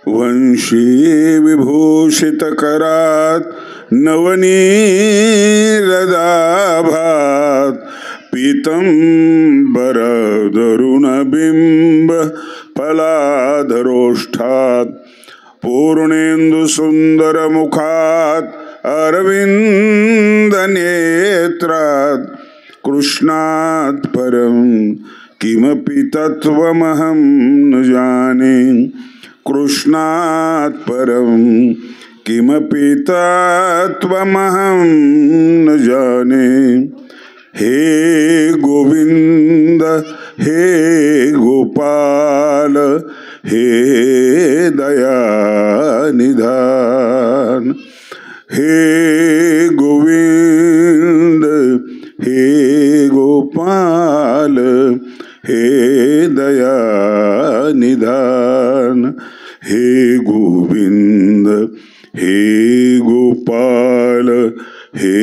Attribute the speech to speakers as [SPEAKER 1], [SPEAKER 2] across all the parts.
[SPEAKER 1] वंशी विभूषित करात नवनीरदाभात पीतंबर धरुण बिंब फलाधरोष्ठात पूर्णेंदु सुंदर मुखात अरविंद नेत्रात कृष्णात् परं किमपि तत्त्वमहं न जाने कृष्णात् परं किमपि तत्त्वमहं न जाने। हे गोविंद हे गोपाल हे दयानिधान। हे गोविंद हे गोपाल हे दयानिधान। हे गोविंद हे गोपाल हे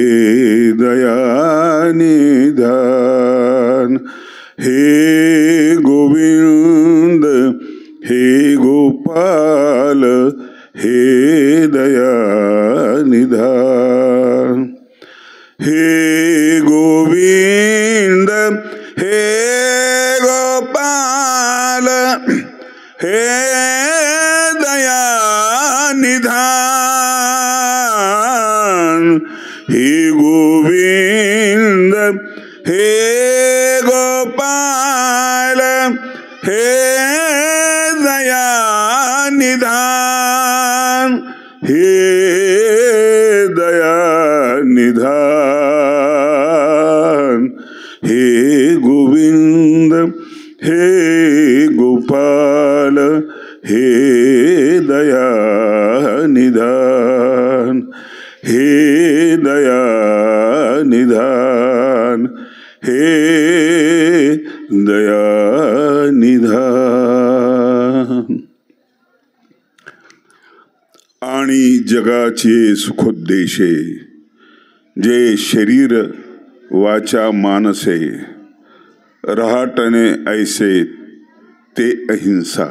[SPEAKER 1] दयानिधान। हे गोविंद हे गोपाल हे दयानिधान। हे गोविंद हे गोपाल हे दयानिधान। हे गोविंद हे गोपाल हे दयानिधान। हे दयानिधान। हे गोविंद हे गोपाल हे दयानिधान। हे दयानिधान। हे दयानिधान। आणि जगाचे सुखोद्देशे जे शरीर वाचा मानसे रहाटणे ऐसे ते अहिंसा।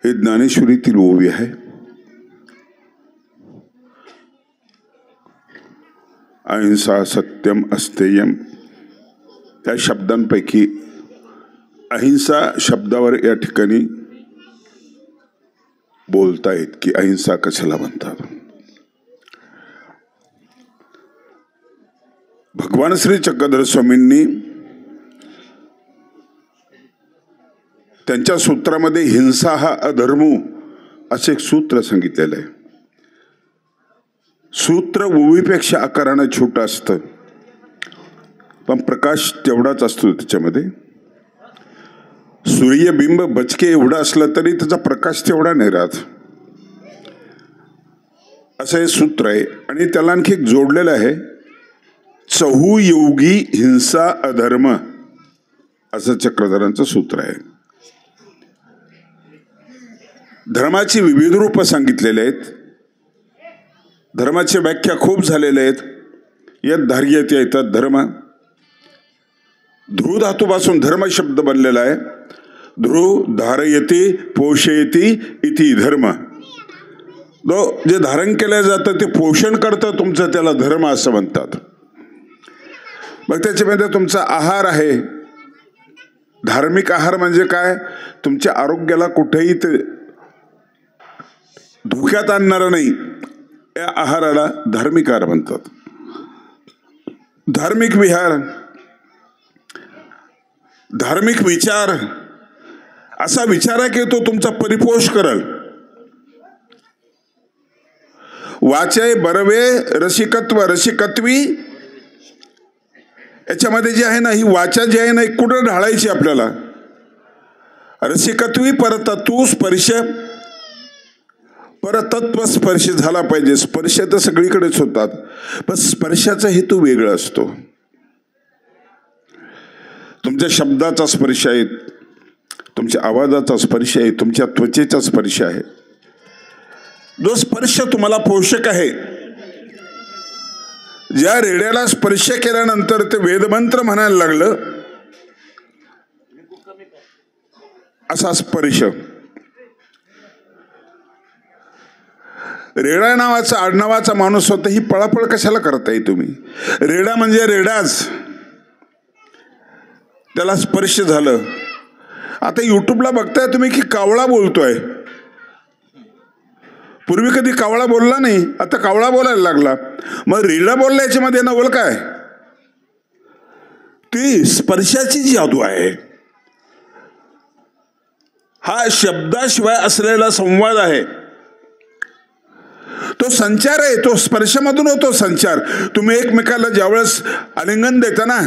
[SPEAKER 1] हे ज्ञानेश्वरीतील ओवी आहे। अहिंसा सत्यम अस्तेयम त्या शब्दांपैकी अहिंसा शब्दावर या ठिकाणी बोलतायत की अहिंसा कशाला म्हणतात। भगवान श्री चक्रधर स्वामींनी त्यांच्या सूत्रामध्ये हिंसा हा अधर्म असे एक सूत्र सांगितलेलं आहे। सूत्र ओवीपेक्षा आकाराने छोटं असतं पण प्रकाश तेवढाच असतो त्याच्यामध्ये। सूर्यबिंब बचके एवढा असला तरी त्याचा प्रकाश तेवढा नाही राहत असं हे सूत्र आहे। आणि त्याला आणखी एक जोडलेलं आहे चहुयोगी हिंसा अधर्म असं चक्रधरांचं सूत्र आहे। धर्माची विविध रूप सांगितलेले आहेत। धर्माची व्याख्या खूप झालेल्या आहेत। यात धार्यते येतात धर्म। ध्रुव धातूपासून धर्म शब्द बनलेला आहे। ध्रुव धारयते पोषयती इति धर्म। जे धारण केलं जातं ते पोषण करतं तुमचं त्याला धर्म असं म्हणतात। मग त्याच्यामध्ये तुमचा आहार आहे। धार्मिक आहार म्हणजे काय तुमच्या आरोग्याला कुठेही ते धोक्यात आणणार नाही या आहाराला धार्मिक आहार म्हणतात। धार्मिक विहार धार्मिक विचार असा विचार आहे की तो तुमचा परिपोष करेल। वाचे बरवे रसिकत्व रसिकत्वी याच्यामध्ये जे आहे ना ही वाचा जी आहे ना कुठं ढाळायची आपल्याला। रसिकत्वी परतत्व स्पर्श परतत्व स्पर्श झाला पाहिजे। स्पर्श तर सगळीकडेच होतात पण स्पर्शाचा हेतू वेगळा असतो। तुमच्या शब्दाचा स्पर्श आहे, तुमच्या आवाजाचा स्पर्श आहे, तुमच्या त्वचेचा स्पर्श आहे। जो स्पर्श तुम्हाला पोषक आहे। ज्या रेड्याला स्पर्श केल्यानंतर ते वेदमंत्र म्हणायला लागलं असा स्पर्श. रेडा नावाचा आडनावाचा माणूस होता. ही पळापळ कशाला करताय तुम्ही? रेडा म्हणजे रेडाच, त्याला स्पर्श झालं. आता युट्यूबला बघताय तुम्ही की कावळा बोलतोय. पूर्वी कधी कावळा बोलला नाही, आता कावळा बोलायला लागला. मग रेडा बोलला याच्यामध्ये नवल काय? ती स्पर्शाची जादू आहे. हा शब्दाशिवाय असलेला संवाद आहे, तो संचार आहे. तो स्पर्शामधून होतो संचार. तुम्ही एकमेकाला ज्यावेळेस आलिंगन देता ना,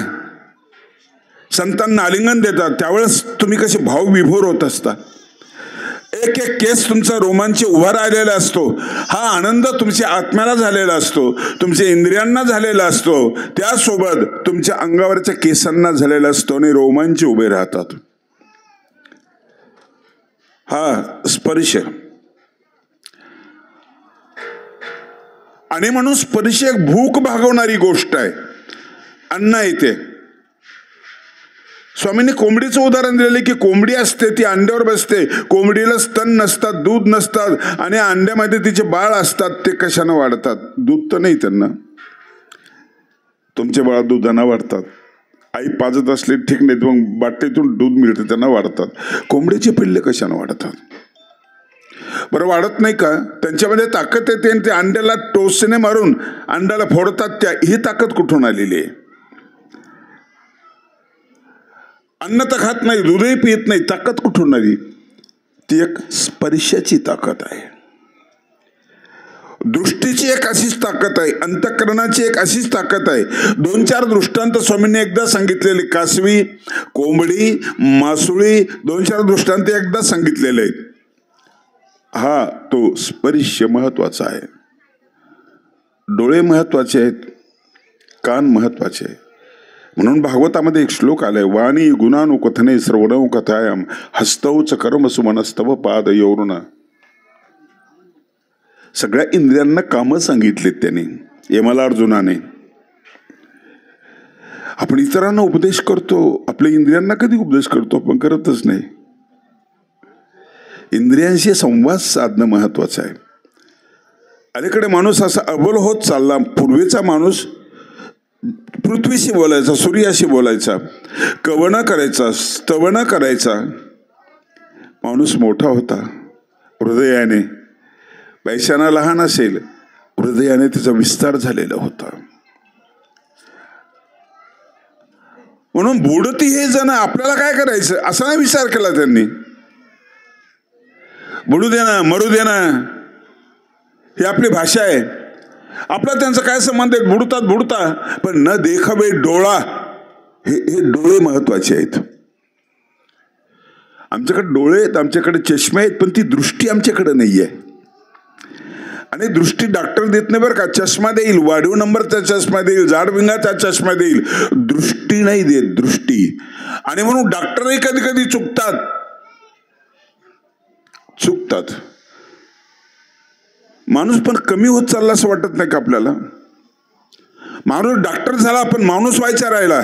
[SPEAKER 1] संतांना आलिंगन देतात, त्यावेळेस तुम्ही कसे भावविभोर होत असता. एक एक केस तुमचा रोमांच उभा राहिलेला असतो. हा आनंद तुमच्या आत्म्याला झालेला असतो, तुमच्या इंद्रियांना झालेला असतो, त्यासोबत तुमच्या अंगावरच्या केसांना झालेला असतो आणि रोमांच उभे राहतात. हा स्पर्श. आणि म्हणून स्पर्श एक भूक भागवणारी गोष्ट आहे. अन्न येते. स्वामींनी कोंबडीचं उदाहरण दिलेलं की कोंबडी असते, ती अंड्यावर बसते. कोंबडीला स्तन नसतात, दूध नसतात, आणि अंड्यामध्ये तिचे बाळ असतात. ते कशानं वाढतात? दूध तर नाही त्यांना. तुमचे बाळ दुधानं वाढतात. आई पाजत असले ठीक नाही, मग बाटलीतून दूध मिळते त्यांना वाढतात. कोंबडीचे पिल्ले कशानं वाढतात? बरं वाढत नाही का? त्यांच्यामध्ये ताकद येते आणि ते अंड्याला टोचणे मारून अंड्याला फोडतात. ही ताकद कुठून आलेली आहे? अन्न तर खात नाही, दूधही पित नाही, ताकद कुठून आली? ती एक स्पर्शाची ताकद आहे. दृष्टीची एक अशीच ताकद आहे, अंतःकरणाची एक अशीच ताकद आहे. 2-4 दृष्टांत स्वामींनी एकदा सांगितलेले. कासवी, कोंबडी, मासुळी, 2-4 दृष्टांत एकदा सांगितलेले आहेत. हा तो स्पर्श महत्वाचा आहे. डोळे महत्वाचे आहेत, कान महत्वाचे आहे. म्हणून भागवतामध्ये एक श्लोक आलाय, वाणी गुणानुकथने श्रवणौ कथायाम हस्तौच कर्म सुमनस्तव पादयोरुन. सगळ्या इंद्रियांना कामं सांगितलीत त्यांनी, यमला अर्जुनाने. आपण इतरांना उपदेश करतो, आपल्या इंद्रियांना कधी उपदेश करतो? आपण करतच नाही. इंद्रियांशी संवाद साधणं महत्वाचं आहे. अलीकडे माणूस असा अबोल होत चालला. पूर्वीचा माणूस पृथ्वीशी बोलायचा, सूर्याशी बोलायचा, कवणं करायचा, स्तवनं करायचा. माणूस मोठा होता हृदयाने. पैशाना लहान असेल, हृदयाने त्याचा विस्तार झालेला होता. म्हणून बुडती हे जण आपल्याला काय करायचं असा नाही विचार केला त्यांनी. बुडू दे ना, मरू दे ना, ही आपली भाषा आहे. आपला त्यांचा काय संबंध आहे? बुडता पण न देखावे डोळा. हे डोळे महत्वाचे आहेत. आमच्याकडे डोळे आहेत, आमच्याकडे चष्मे आहेत, पण ती दृष्टी आमच्याकडे नाहीये. आणि दृष्टी डॉक्टर देत नाही बरं का. चष्मा देईल, वाढीव नंबरचा चष्मा देईल, जाडविंगाचा चष्मा देईल, दृष्टी नाही देत, दृष्टी. आणि म्हणून डॉक्टरही कधी कधी चुकतात. माणूस पण कमी होत चालला असं वाटत नाही का आपल्याला? माणूस डॉक्टर झाला पण माणूस व्हायचा राहिला.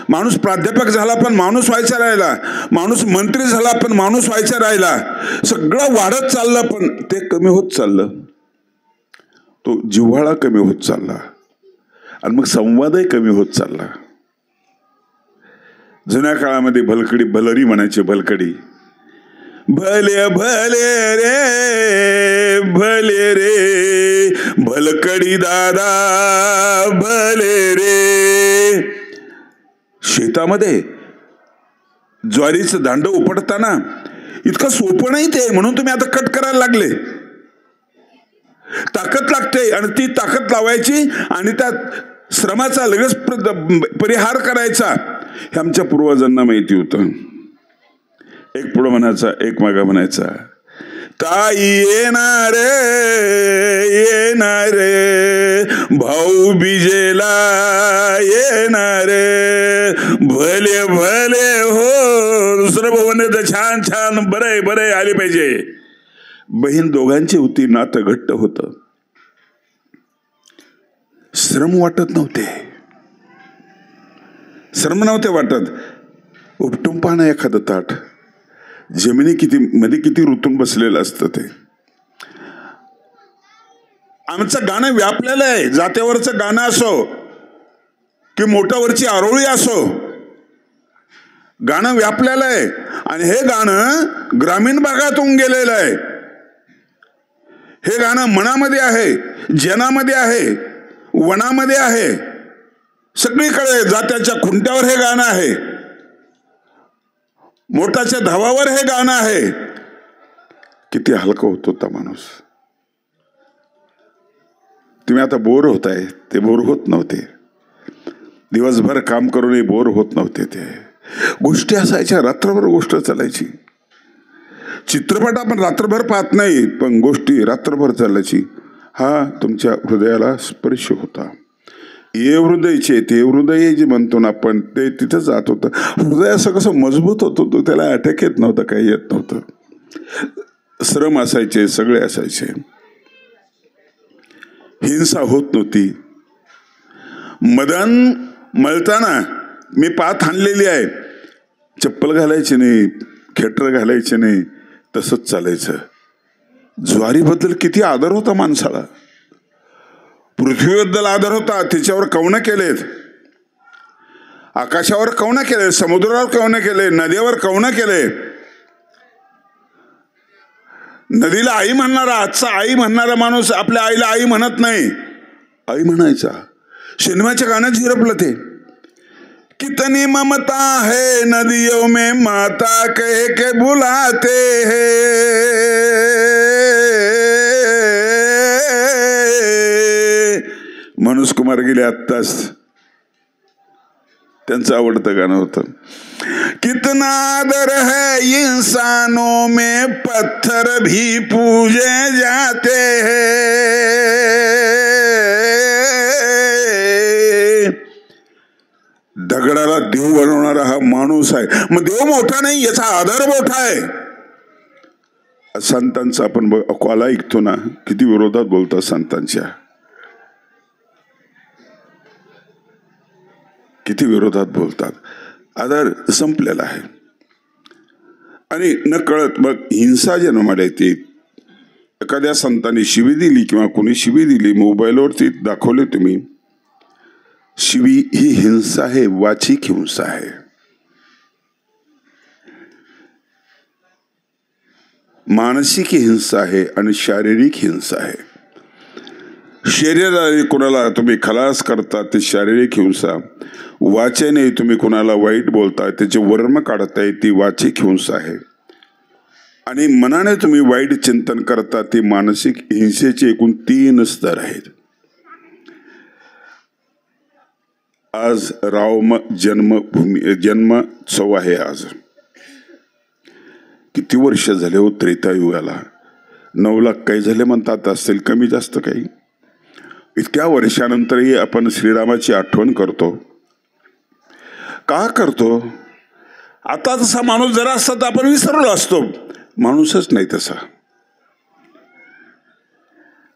[SPEAKER 1] माणूस प्राध्यापक झाला पण माणूस व्हायचा राहिला. माणूस मंत्री झाला पण माणूस व्हायचा राहिला. सगळं वाढत चाललं पण ते कमी होत चाललं. तो जिव्हाळा कमी होत चालला आणि मग संवादही कमी होत चालला. जुन्या काळामध्ये भलकडी भलरी म्हणायचे. भलकडी भले भले रे भले रे भलकडी दादा भले रे. शेतामध्ये ज्वारीचं दांड उपटताना इतकं सोपं नाही ते, म्हणून तुम्ही आता कट करायला लागले. ताकद लागते आणि ती ताकद लावायची आणि त्या श्रमाचा लगेच परिहार करायचा. हे आमच्या पूर्वजांना माहिती होतं. एक पुढं म्हणायचा, एक मागा म्हणायचा. ताई येणार येणार भाऊ बिजेला येणार भले भले हो. दुसरं भवन तर छान छान बरं बरं आले पाहिजे. बहीण दोघांची होती, नातं घट्ट होतं. श्रम वाटत नव्हते, श्रम नव्हते वाटत. उपटून पाहणं एखादं ताट, जमिनी मध्ये किती रुतून बसलेलं असतं ते. आमचं गाणं व्यापलेलं आहे. जात्यावरचं गाणं असो की मोठावरची आरोळी असो, गाणं व्यापलेलं आहे. आणि हे गाणं ग्रामीण भागातून गेलेलं आहे. हे गाणं मनामध्ये आहे, जनामध्ये आहे, वनामध्ये आहे, सगळीकडे. जात्याच्या खुंट्यावर हे गाणं आहे, मोठाच्या धावावर हे गाणं आहे. किती हलका होत होता माणूस. तुम्ही आता बोर होताय, ते बोर होत नव्हते. दिवसभर काम करूनही बोर होत नव्हते. ते गोष्टी असायच्या, रात्रभर गोष्ट चालायची. चित्रपट आपण रात्रभर पाहत नाही, पण गोष्टी रात्रभर चालायची. हा तुमच्या हृदयाला स्पर्श होता. ये हृदयचे ते हृदय जे म्हणतो ना आपण, ते तिथं जात होतं. हृदय असं कसं मजबूत होत होतं, त्याला अटॅक येत नव्हतं, काही येत नव्हतं. श्रम असायचे, सगळे असायचे. हिंसा होत नव्हती. मदन मळताना मी पाथ आणलेली आहे, चप्पल घालायची नाही, खेटर घालायचे नाही, तसंच चालायचं. ज्वारीबद्दल किती आदर होता माणसाला. पृथ्वीबद्दल आदर होता. तिच्यावर कवनं केलेत, आकाशावर कवनं केले, समुद्रावर कवनं केले, नदीवर कवनं केले. नदीला आई म्हणणारा, आजचा आई म्हणणारा माणूस आपल्या आईला आई म्हणत नाही, आई म्हणायचा. सिनेमाच्या गाण्यात झिरपलं ते. कितनी ममता है नदियों में माता कह के बुलाते हैं, मनोज कुमार गेले आत्ताच, त्यांचं आवडतं गाणं होतं. कितना आदर है इंसानों में पत्थर भी पूजे जाते हैं. दगडाला देव बनवणारा हा माणूस आहे. मग देव मोठा नाही, याचा आदर मोठा आहे. संतांचा आपण अकवाला ऐकतो ना, किती विरोधात बोलतात संतांच्या, किती विरोधात बोलतात. आदर संपलेला आहे. आणि न कळत मग हिंसा जन्माला येते. एखाद्या संतांनी शिवी दिली किंवा कोणी शिवी दिली, मोबाईलवरती दाखवले तुम्ही, शिवी ही हिंसा आहे, वाचिक हिंसा आहे. मानसिक हिंसा आहे आणि शारीरिक हिंसा आहे. शरीराने कोणाला तुम्ही खलास करता ते शारीरिक हिंसा. वाचेने तुम्ही कोणाला वाईट बोलताय, त्याचे वर्म काढताय, ती वाचिक हिंसा आहे. आणि मनाने तुम्ही वाईट चिंतन करता, ती मानसिक हिंसेचे एकूण 3 स्तर आहेत. आज राम जन्मोत्सव आहे. आज किती वर्ष झाले हो त्रेतायुगाला? 9 लाख काही झाले म्हणतात, असतील कमी जास्त काही. इतक्या वर्षानंतरही आपण श्रीरामाची आठवण करतो. का करतो? आता तसा माणूस जरा असता तर आपण विसरलो असतो. माणूसच नाही तसा.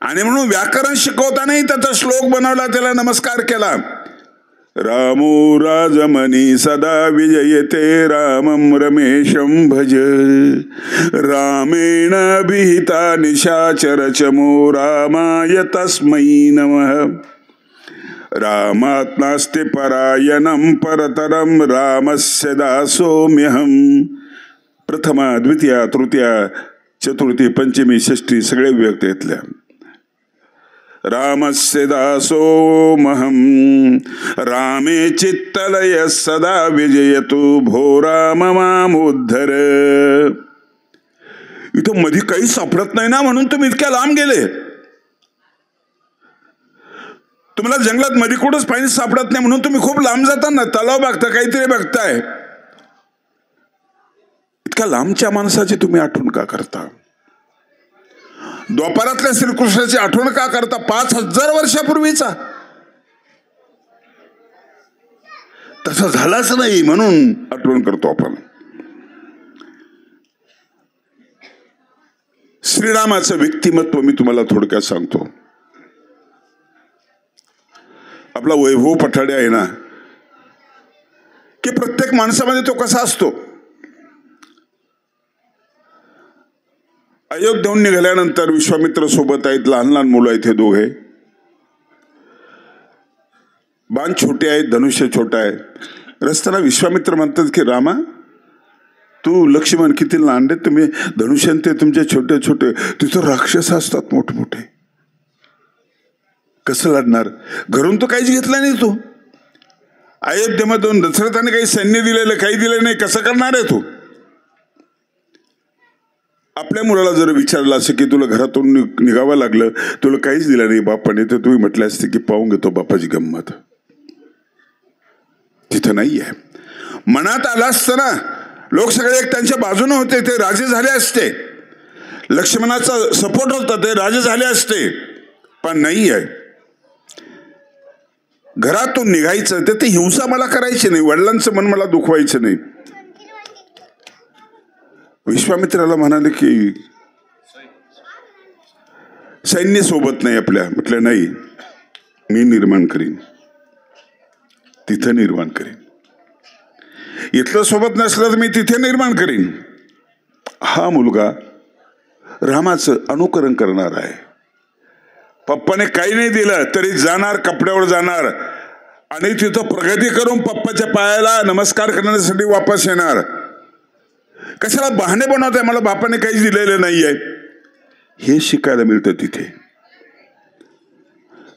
[SPEAKER 1] आणि म्हणून व्याकरण शिकवतानाही त्याचा श्लोक बनवला, त्याला नमस्कार केला. रामो राजमनी सदा विजयते, रामं रमेशं भज. रामेण विहिता निशाचर चमो, रामाय तस्मै नमः. रामात्मास्ति परायणं परतरं, रामस्य दासोऽम्यहं. प्रथमा, द्वितीया, तृतीया, चतुर्थी, पंचमी, षष्ठी सगळे विभक्ती घेतल्या. रामस्य दासोऽहं, रामे चित्तलय सदा विजयतु, भो राम मामुद्धर. इथं मध्ये काही सापडत नाही ना, म्हणून तुम्ही इतक्या लांब गेले. तुम्हाला जंगलात मध्ये कुठंच पाणी सापडत नाही म्हणून तुम्ही खूप लांब जाता ना, तलाव बघता, काहीतरी बघताय. इतक्या लांबच्या माणसाची तुम्ही आठवण का करता? द्वापारातल्या श्रीकृष्णाची आठवण का करता? 5000 वर्षापूर्वीचा. तसं झालाच नाही म्हणून आठवण करतो आपण. श्रीरामाचं व्यक्तिमत्व मी तुम्हाला थोडक्यात सांगतो. आपला वैभव पठाडे आहे ना, की प्रत्येक माणसामध्ये तो कसा असतो. अयोध्येहून निघाल्यानंतर विश्वामित्र सोबत आहेत, लहान लहान मुलं आहेत हे दोघे. बाण छोटे आहेत, धनुष्य छोटा आहे. रस्त्याला विश्वामित्र म्हणतात की रामा, तू लक्ष्मण किती लहान रे, तुम्ही धनुष्यन ते तुमचे छोटे छोटे, तिथं राक्षस असतात मोठमोठे, कसं लढणार? घरून तो काहीच घेतला नाही तू, अयोध्येमधून दशरथाने काही सैन्य दिलेलं काही दिलं नाही, कसं करणार आहे तू? आपल्या मुलाला जर विचारलं असं की तुला घरातून निघावं लागलं, तुला काहीच दिलं नाही बापाने, तर तुम्ही म्हटलं असते की पाहून घेतो बापाची गंमत. तिथं नाही आहे. मनात आलं असतं ना, लोक सगळे एक त्यांच्या बाजूने होते, ते राजे झाले असते, लक्ष्मणाचा सपोर्ट होता, ते राजे झाले असते. पण नाही आहे. घरातून निघायचं तर ती हिंसा मला करायची नाही, वडिलांचं मन मला दुखवायचं नाही. विश्वामित्राला म्हणाले की सैन्य सोबत नाही आपल्या. म्हटलं नाही, मी निर्माण करीन, तिथं निर्माण करीन. इथलं सोबत नसलं तर मी तिथे निर्माण करीन. हा मुलगा रामाचं अनुकरण करणार आहे. पप्पाने काही नाही दिलं तरी जाणार, कपड्यावर जाणार आणि तिथं प्रगती करून पप्पाच्या पायाला नमस्कार करण्यासाठी वापस येणार. कशाला बहाणे बनवताय, मला बापाने काहीच दिलेलं नाहीये, हे शिकायला मिळतं तिथे.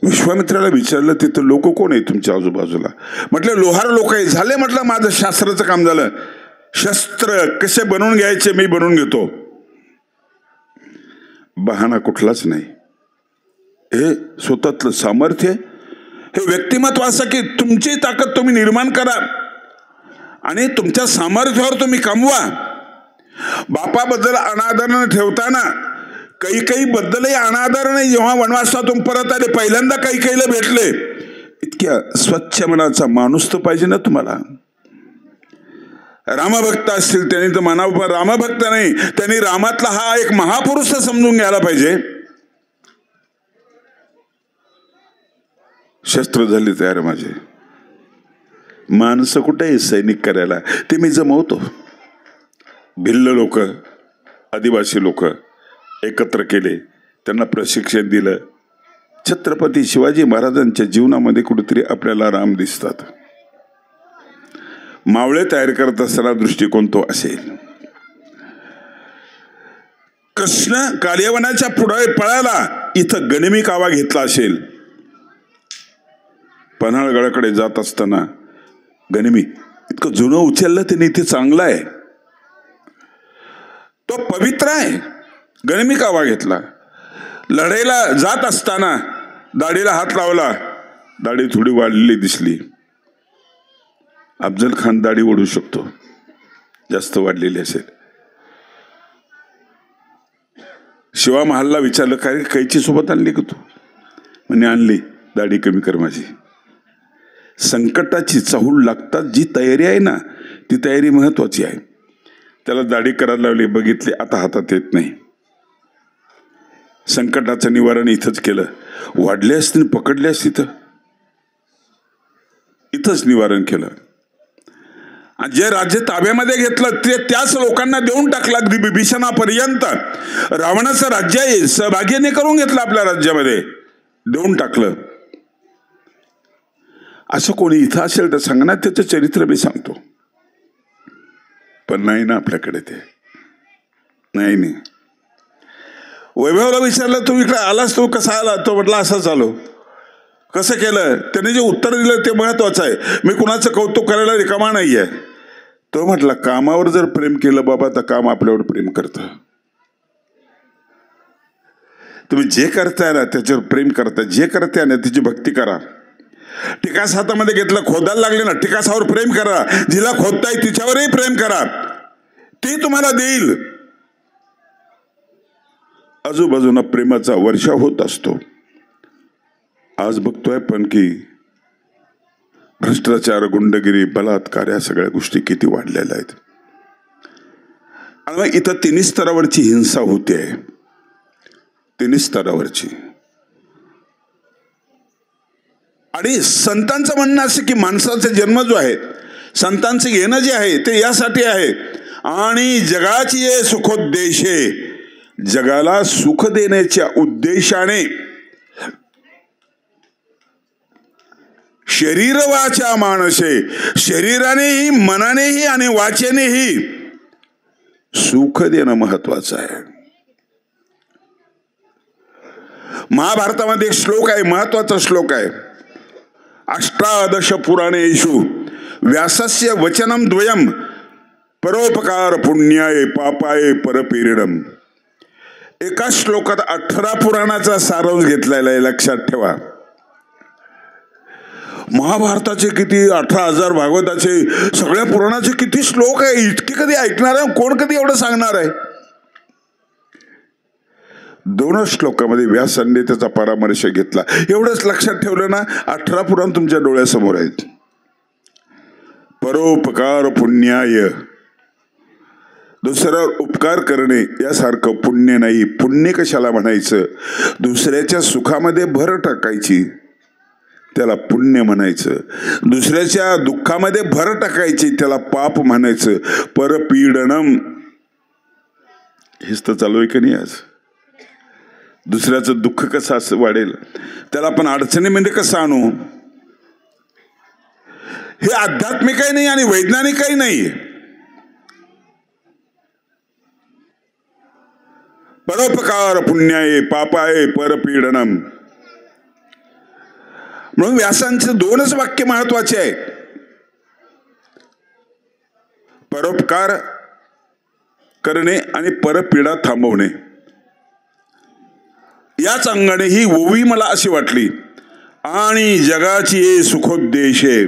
[SPEAKER 1] विश्वामित्राला विचारलं तिथं लोक कोण आहे तुमच्या आजूबाजूला? म्हटलं लोहार लोक आहे. झाले म्हटलं, माझं शास्त्राचं काम झालं, शस्त्र कसे बनवून घ्यायचे मी बनवून घेतो. बहाणा कुठलाच नाही. हे स्वतःतलं सामर्थ्य, हे व्यक्तिमत्व असं की तुमची ताकद तुम्ही निर्माण करा आणि तुमच्या सामर्थ्यावर तुम्ही कमवा. बापाबद्दल अनादर न ठेवताना कैकेयी बद्दलही अनादर नाही. जेव्हा वनवासातून परत आले, पहिल्यांदा कैकेयीला भेटले, इतक्या स्वच्छ मनाचा माणूस तर पाहिजे ना तुम्हाला. रामभक्त असतील त्यांनी तर म्हणावं, रामभक्त नाही, त्यांनी रामातला हा एक महापुरुष समजून घ्यायला पाहिजे. शस्त्र झाले तयार माझे, माणसं कुठे आहे सैनिक करायला, ते मी जमवतो. भिल्ल लोक, आदिवासी लोक एकत्र केले, त्यांना प्रशिक्षण दिलं. छत्रपती शिवाजी महाराजांच्या जीवनामध्ये कुठेतरी आपल्याला राम दिसतात. मावळे तयार करत असताना दृष्टिकोन तो असेल. कृष्ण कालियवनाच्या पुढे पळाला, इथं गनिमी कावा घेतला असेल. पन्हाळगडाकडे जात असताना गनिमी इतकं जुनं उचललं त्यांनी, इथे चांगला आहे, तो पवित्र आहे, गनिमी कावा घेतला. लढाईला जात असताना दाढीला हात लावला, दाढी थोडी वाढलेली दिसली. अफजल खान दाढी ओढू शकतो, जास्त वाढलेली असेल. शिवा महालला विचारलं, काय कैची सोबत आणली का तू? म्हणे आणली, दाढी कमी कर माझी. संकटाची चाहूल लागतात, जी तयारी आहे ना ती तयारी महत्वाची आहे. त्याला दाढी करायला लावली, बघितली आता हातात येत नाही. संकटाचं निवारण इथंच केलं. वाढले असते पकडले असते तर इथंच निवारण केलं. आणि जे राज्य ताब्यामध्ये घेतलं ते त्याच लोकांना देऊन टाकलं, अगदी बिभीषणापर्यंत. रावणाचं राज्य आहे, सहभागीने करून घेतलं, आपल्या राज्यामध्ये देऊन टाकलं. असं कोणी इथं असेल तर सांगा ना, त्याचं चरित्र मी सांगतो. पण नाही ना आपल्याकडे, ते नाही. वैभवला विचारलं, तू इकडे आलास, तू कसा आला? तो म्हटला असंच आलो. कसं केलं? त्याने जे उत्तर दिलं ते महत्वाचं आहे. मी कुणाचं कौतुक करायला रिकामा नाहीये. तो म्हटला, कामावर जर प्रेम केलं बाबा तर काम आपल्यावर प्रेम करतं. तुम्ही जे करताय ना त्याच्यावर प्रेम करताय, जे करताय ना त्याची भक्ती करा. टिकास हातामध्ये घेतलं, खोदायला लागले ना, टिकासावर प्रेम करा. जिला खोदताय तिच्यावरही प्रेम करा, ती तुम्हाला देईल. आजूबाजूला प्रेमाचा वर्षाव होत असतो. आज बघतोय पण की भ्रष्टाचार, गुंडगिरी, बलात्कार या सगळ्या गोष्टी किती वाढलेल्या आहेत. आणि इथं तिन्ही स्तरावरची हिंसा होते, तिन्ही स्तरावरची. आणि संतांचं म्हणणं असं की माणसाचा जन्म जो आहे, संतांचं येणं जे आहे ते यासाठी आहे. आणि जगाची ये सुखोद्देशे, जगाला सुख देण्याच्या उद्देशाने शरीर वाचा मानसे, शरीरानेही मनानेही आणि वाचेनेही सुख देणं महत्वाचं आहे. महाभारतामध्ये एक श्लोक आहे, महत्वाचा श्लोक आहे. अष्टादश पुराणेषु व्यासस्य वचनम द्वयम परोपकार पुण्याय पापाय परपीडनम. एका श्लोकात 18 पुराणाचा सारांश घेतलेला आहे, लक्षात ठेवा. महाभारताचे किती 18,000, भागवताचे सगळ्या पुराणाचे किती श्लोक आहे, इतके कधी ऐकणार आहे कोण, कधी एवढं सांगणार आहे. 2 श्लोकामध्ये व्यासांनी त्याचा परामर्श घेतला. एवढंच लक्षात ठेवलं ना, 18 पुराण तुमच्या डोळ्यासमोर आहेत. परोपकार पुण्याय, दुसऱ्यावर उपकार करणे यासारखं पुण्य नाही. पुण्य कशाला म्हणायचं? दुसऱ्याच्या सुखामध्ये भर टाकायची त्याला पुण्य म्हणायचं. दुसऱ्याच्या दुःखामध्ये भर टाकायची त्याला पाप म्हणायचं. परपीडनम हेच तर चालू आहे की नाही आज. दुसऱ्याचं दुःख कसं असं वाढेल, त्याला आपण अडचणीमध्ये कसं आणू, हे आध्यात्मिकही नाही आणि वैज्ञानिकही नाही. परोपकार पुण्याय पापाय परपीडनम. म्हणून व्यासांचे 2च वाक्य महत्वाचे आहे. परोपकार करणे आणि परपीडा थांबवणे. याच अंगाने ही ओवी मला अशी वाटली. आणि जगाची हे सुखोद्देश आहे,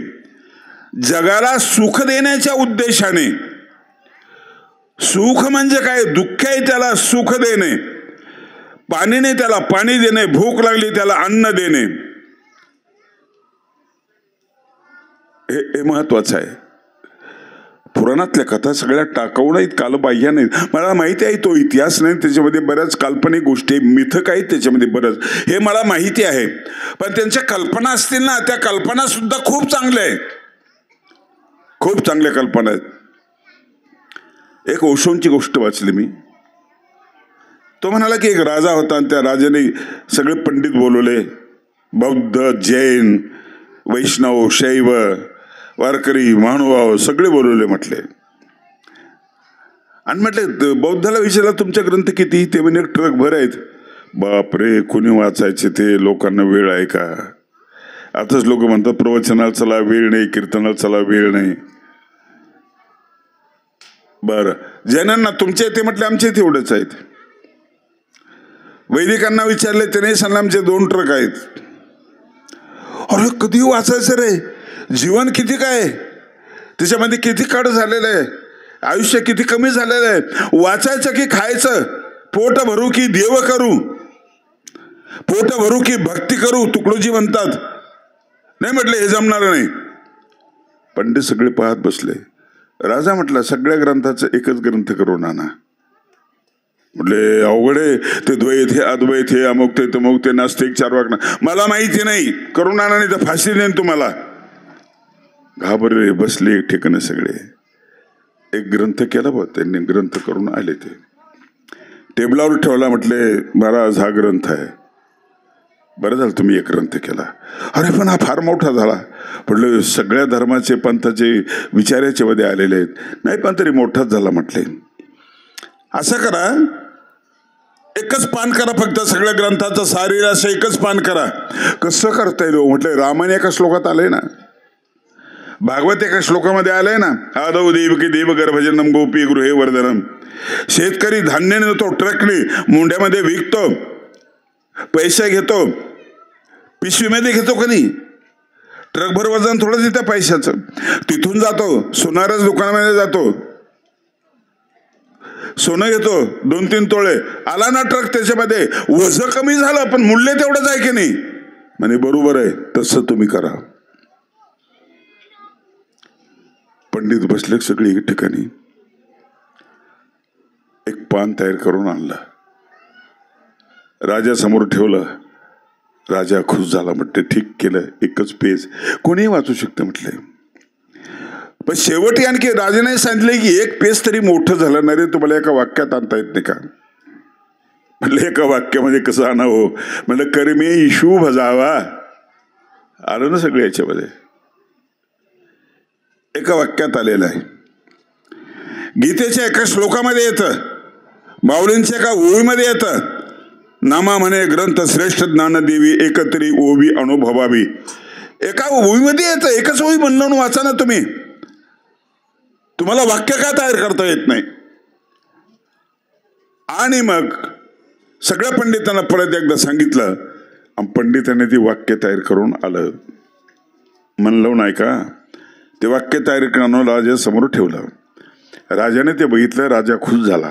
[SPEAKER 1] जगाला सुख देण्याच्या उद्देशाने. सुख म्हणजे काय? दुःख आहे त्याला सुख देणे, पाणीने त्याला पाणी देणे, भूक लागली त्याला अन्न देणे, हे महत्वाचं आहे. पुराणातल्या कथा सगळ्या टाकाऊ नाहीत, कालबाह्य नाहीत. मला माहिती आहे तो इतिहास नाही, त्याच्यामध्ये बऱ्याच काल्पनिक गोष्टी मिथक आहेत त्याच्यामध्ये बरंच, हे मला माहिती आहे. पण त्यांच्या कल्पना असतील ना, त्या कल्पना सुद्धा खूप चांगल्या आहेत, खूप चांगल्या कल्पना आहेत. एक ओशोंची गोष्ट वाचली मी. तो म्हणाला की एक राजा होता आणि त्या राजाने सगळे पंडित बोलवले, बौद्ध, जैन, वैष्णव, शैव, वारकरी, महानुभाव सगळे बोलवले म्हटले. आणि म्हटले बौद्धाला विचारला तुमचा ग्रंथ किती? ते म्हणजे ट्रक भर आहेत. बापरे, कोणी वाचायचे ते, लोकांना वेळ आहे का? आताच लोक म्हणतात प्रवचनाला चला वेळ नाही, कीर्तनाला चला वेळ नाही. बरं, जैनांना तुमच्या इथे म्हटले आमच्या इथे एवढंच आहेत. वैदिकांना विचारले त्याने सांगले आमचे 2 ट्रक आहेत. अरे कधी वाचायचं रे? जीवन किती काय, त्याच्यामध्ये किती काळ झालेलं आहे, आयुष्य किती कमी झालेलं आहे. वाचायचं की खायचं? पोट भरू की देव करू, पोट भरू की भक्ती करू, तुकडोजी म्हणतात. नाही म्हटलं हे जमणार नाही. पंडित सगळे पाहत बसले. राजा म्हटला सगळ्या ग्रंथाचं एकच ग्रंथ करून आणा. म्हटले अवघडे, ते द्वैत हे अद्वैत हे अमुक ते तमुक ते नास्तिक 4 वागणं मला माहिती नाही, करून आणा नाही तर फाशी देईन तुम्हाला. घाबरले बसले एक ठिकाणी सगळे. एक ग्रंथ केला बघ त्यांनी, ग्रंथ करून आले. ते टेबलावर ठेवला. म्हटले महाराज हा ग्रंथ आहे. बरं झालं तुम्ही एक ग्रंथ केला. अरे पण हा फार मोठा झाला. म्हटलं सगळ्या धर्माचे पंथाचे विचार याच्यामध्ये आलेले आहेत. नाही पण तरी मोठाच झाला. म्हटले असं करा, एकच पान करा फक्त सगळ्या ग्रंथाचं सारी असं एकच पान करा. कसं करता येईल? म्हटलं रामायण एका श्लोकात आलंय ना, भागवत एका श्लोकामध्ये आलंय ना, आदौ देवकी देव गर्भजनम गोपी गृहे वर्धनम. शेतकरी धान्य नेतो ट्रकने, मुंड्यामध्ये विकतो, पैसे घेतो, पिशवीमध्ये घेतो का नाही? ट्रकभर वजन थोडंच येतं पैशाचं. तिथून जातो सोनारच दुकानामध्ये जातो, सोनं घेतो 2-3 तोळे. आला ना ट्रक, त्याच्यामध्ये वजन कमी झालं पण मूल्य तेवढंच आहे की नाही? म्हणे बरोबर आहे, तसं तुम्ही करा. पंडित बसले सगळे एक ठिकाणी. एक पान तयार करून आणलं, राजा समोर ठेवलं. राजा खुश झाला. म्हटले ठीक केलं, एकच पेज कोणी वाचू शकतं म्हटले. पण शेवटी आणखी राजाने सांगितले की एक पेज तरी मोठं झालं नाही रे, तुम्हाला एका वाक्यात आणता येत नाही का? म्हणलं एका वाक्यामध्ये कसं आणावं, म्हणलं कर्मे शुभ जावा, आलं ना सगळं याच्यामध्ये, एका वाक्यात आलेलं आहे. गीतेच्या एका श्लोकामध्ये येतं, माऊलींच्या एका ओळीमध्ये येतं, नामा म्हणे ग्रंथ श्रेष्ठ ज्ञानदेवी एकत्री ओवी अनुभवावी. एका ओळीमध्ये येतं, एकच ओळी म्हणलं वाचा ना तुम्ही. तुम्हाला वाक्य का तयार करता येत नाही? आणि मग सगळ्या पंडितांना परत एकदा सांगितलं, पंडितांनी ती वाक्य तयार करून आलं. म्हणलं नाही का, ते वाक्य तयार करून राजासमोर ठेवलं. राजाने ते बघितलं, राजा खुश झाला.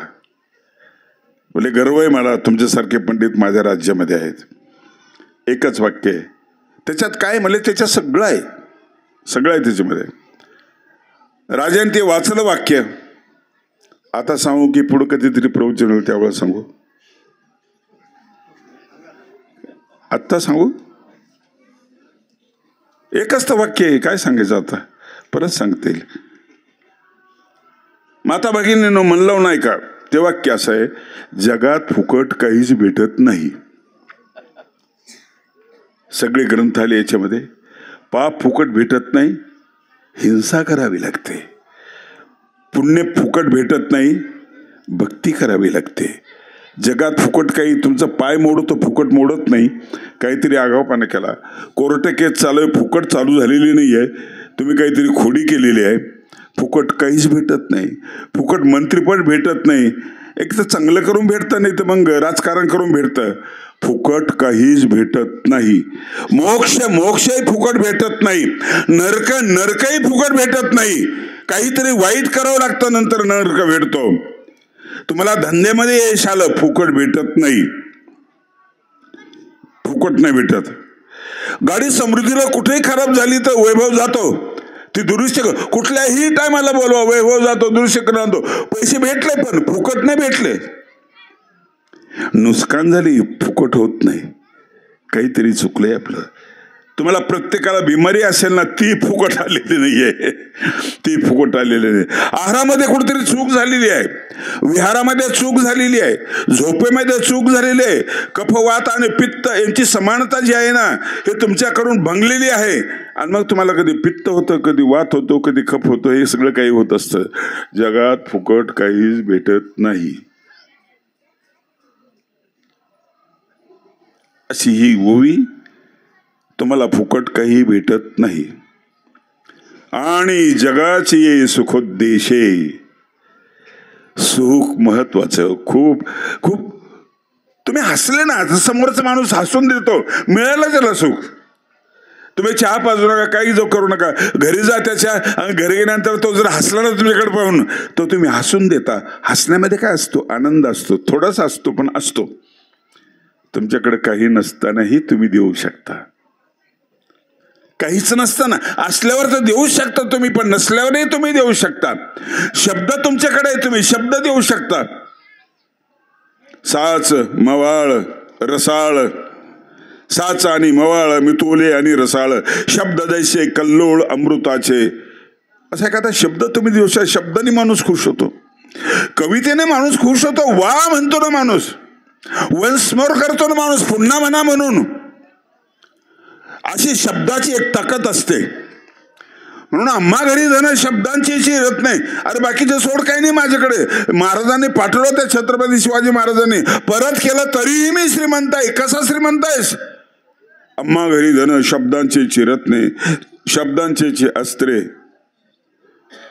[SPEAKER 1] बोले गर्व आहे मला, तुमच्यासारखे पंडित माझ्या राज्यामध्ये आहेत. एकच वाक्य आहे, त्याच्यात काय म्हणले, त्याच्यात सगळं आहे, सगळं आहे त्याच्यामध्ये. राजाने ते वाचलं वाक्य. आता सांगू की पुढं कधीतरी प्रवचन होईल त्यावेळेला सांगू? आत्ता सांगू? एकच तर वाक्य आहे, काय सांगायचं आता, परत सांगता येईल. माता भगिनींनो, म्हणलं नाही का, ते वाक्य असं आहे, जगात फुकट काहीच भेटत नाही. सगळे ग्रंथ आले याच्यामध्ये. पाप फुकट भेटत नाही, हिंसा करावी लागते. पुण्य फुकट भेटत नाही, भक्ती करावी लागते. जगात फुकट काही, तुमचा पाय मोडतो फुकट मोडत नाही, काहीतरी आगाऊपणा केला. कोर्ट केस चालू आहे, फुकट चालू झालेली नाही आहे, तुम्ही काहीतरी खोडी केलेली आहे, फुकट काहीच भेटत नाही. फुकट मंत्रीपद भेटत नाही, एक तर चांगलं करून भेटतं, नाही तर मग राजकारण करून भेटतं. फुकट काहीच भेटत नाही. मोक्षही फुकट भेटत नाही, नरकही फुकट भेटत नाही. काहीतरी वाईट करावं लागतं, नंतर नरक भेटतो. तुम्हाला धंद्यामध्ये यश आलं, फुकट भेटत नाही, फुकट नाही भेटत. गाडी समृद्धीला कुठेही खराब झाली तर वैभव जातो, ती दुरुस्त कुठल्याही टायमाला बोलवा, वैभव जातो, दुरुस्त करून आणतो. पैसे भेटले पण फुकट नाही भेटले. नुकसान झाली, फुकट होत नाही, काहीतरी चुकलंय आपलं. तुम्हाला प्रत्येकाला बिमारी असेल ना, ती फुकट आलेली नाहीये, ती फुकट आलेली नाही. आहारामध्ये कुठेतरी चूक झालेली आहे, विहारामध्ये चूक झालेली आहे, झोपेमध्ये चूक झालेली आहे. कफ, वात आणि पित्त यांची समानता जी आहे ना, हे तुमच्याकडून भंगलेली आहे. आणि मग तुम्हाला कधी पित्त होतं, कधी वात होतो, कधी कफ होतो, हे सगळं काही होत असतं. जगात फुकट काहीच भेटत नाही, अशी ही ओवी. तुम्हाला फुकट काही भेटत नाही. आणि जगाचे ये सुखोद्देशे, सुख महत्वाचं, खूप खूप. तुम्ही हसले ना, समोरचा माणूस हसून देतो, मिळालं त्याला सुख. तुम्ही चहा पाजू नका, काही जो करू नका, घरी जा त्याच्या, आणि घरी गेल्यानंतर तो जर हसला ना तुमच्याकडे पाहून, तो तुम्ही हसून देता. हसण्यामध्ये काय असतो? आनंद असतो, थोडासा असतो पण असतो. तुमच्याकडे काही नसतानाही तुम्ही देऊ शकता. काहीच नसताना, असल्यावर तर देऊ शकता तुम्ही, पण नसल्यावरही तुम्ही देऊ शकता. शब्द तुमच्याकडे आहे, तुम्ही शब्द देऊ शकता. साच, मवाळ, रसाळ, साच आणि मवाळ, मितोले आणि रसाळ, शब्द जैसे कल्लोळ अमृताचे. असा एखादा शब्द तुम्ही देऊ शकता. शब्दाने माणूस खुश होतो, कवितेने माणूस खुश होतो. वा म्हणतो ना माणूस, वन्स मोर करतो ना माणूस, पुन्हा म्हणा म्हणून. अशी शब्दाची एक ताकद असते. म्हणून आम्हा घरी जाणं शब्दांची चिरत नाही. अरे बाकीचे सोड काही नाही माझ्याकडे. महाराजांनी पाठवलं त्या छत्रपती शिवाजी महाराजांनी, परत केलं तरीही मी श्रीमंत आहे. कसा श्रीमंत आहेस? आम्हा घरी जाणं शब्दांची चिरत नाही, शब्दांचे अस्त्रे.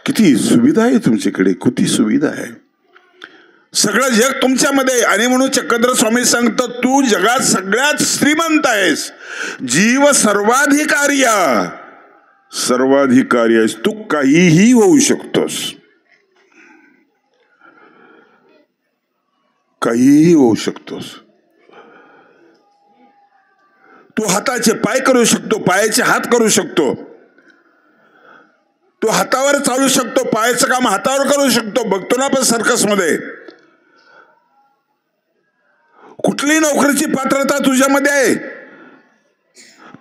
[SPEAKER 1] किती सुविधा आहे तुमच्याकडे, किती सुविधा आहे. सगळं जग तुमच्यामध्ये. आणि म्हणून चक्रधर स्वामी सांगतात, तू जगात सगळ्यात श्रीमंत आहेस. जीव सर्वाधिकारी आहेस. तू काहीही होऊ शकतोस, काहीही होऊ शकतोस. तू हाताचे पाय करू शकतो, पायाचे हात करू शकतो. तू हातावर चालू शकतो, पायाचं काम हातावर करू शकतो. बघतो ना आपण सर्कस मध्ये, कुठलीही नोकरीची पात्रता तुझ्यामध्ये आहे.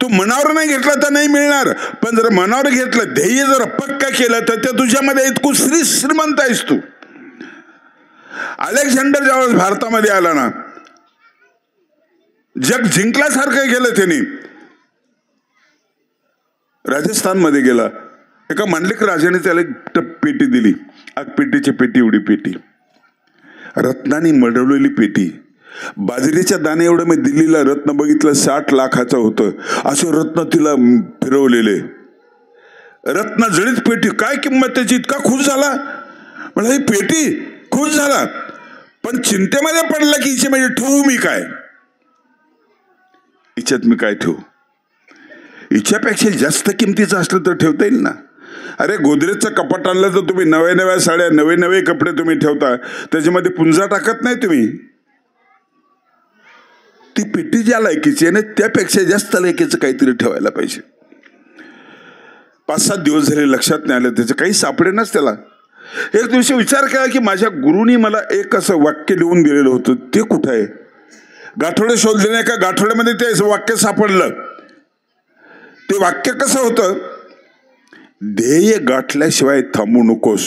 [SPEAKER 1] तू मनावर नाही घेतलं तर नाही मिळणार, पण जर मनावर घेतलं, ध्येय जर पक्का केलं, तर ते तुझ्यामध्ये इतकू श्रीमंत आहेस तू. अलेक्झांडर ज्यावेळेस भारतामध्ये आला ना, जग जिंकल्यासारखं केलं त्यांनी. राजस्थानमध्ये गेला, एका मांडलिक राजाने त्याला एक पेटी दिली, पेटीची पेटी, एवढी पेटी, रत्नांनी मढवलेली पेटी. बाजरीच्या दाणे एवढं मी दिल्लीला रत्न बघितलं, 60 लाखाचं होतं. असे रत्न तिला फिरवलेले, रत्न जळीत पेटी. काय किंमत त्याची? इतका खुश झाला, म्हणलं ही पेटी. खुश झाला, पण चिंतेमध्ये पडला की हिच्यामध्ये ठेवू मी काय? हिच्यात मी काय ठेवू? हिच्यापेक्षा जास्त किमतीचं असलं तर ठेवता येईल ना. अरे गोदरेजचं कपाट आणलं तर तुम्ही नव्या नव्या साड्या, नवे नवे कपडे तुम्ही ठेवता, त्याच्यामध्ये पुंजा टाकत नाही तुम्ही. ती पेटी ज्या लायकीची आहे ना, त्यापेक्षा जास्त लायकीचं काहीतरी ठेवायला पाहिजे. 5-7 दिवस झाले, लक्षात नाही आलं, त्याचं काही सापडेनाच त्याला. एक दिवशी विचार केला की माझ्या गुरुनी मला एक असं वाक्य लिहून दिलेलं होतं, ते कुठं आहे? गाठोडे शोधले नाही का, गाठोड्यामध्ये ते वाक्य सापडलं. ते वाक्य कसं होतं? ध्येय गाठल्याशिवाय थांबू नकोस,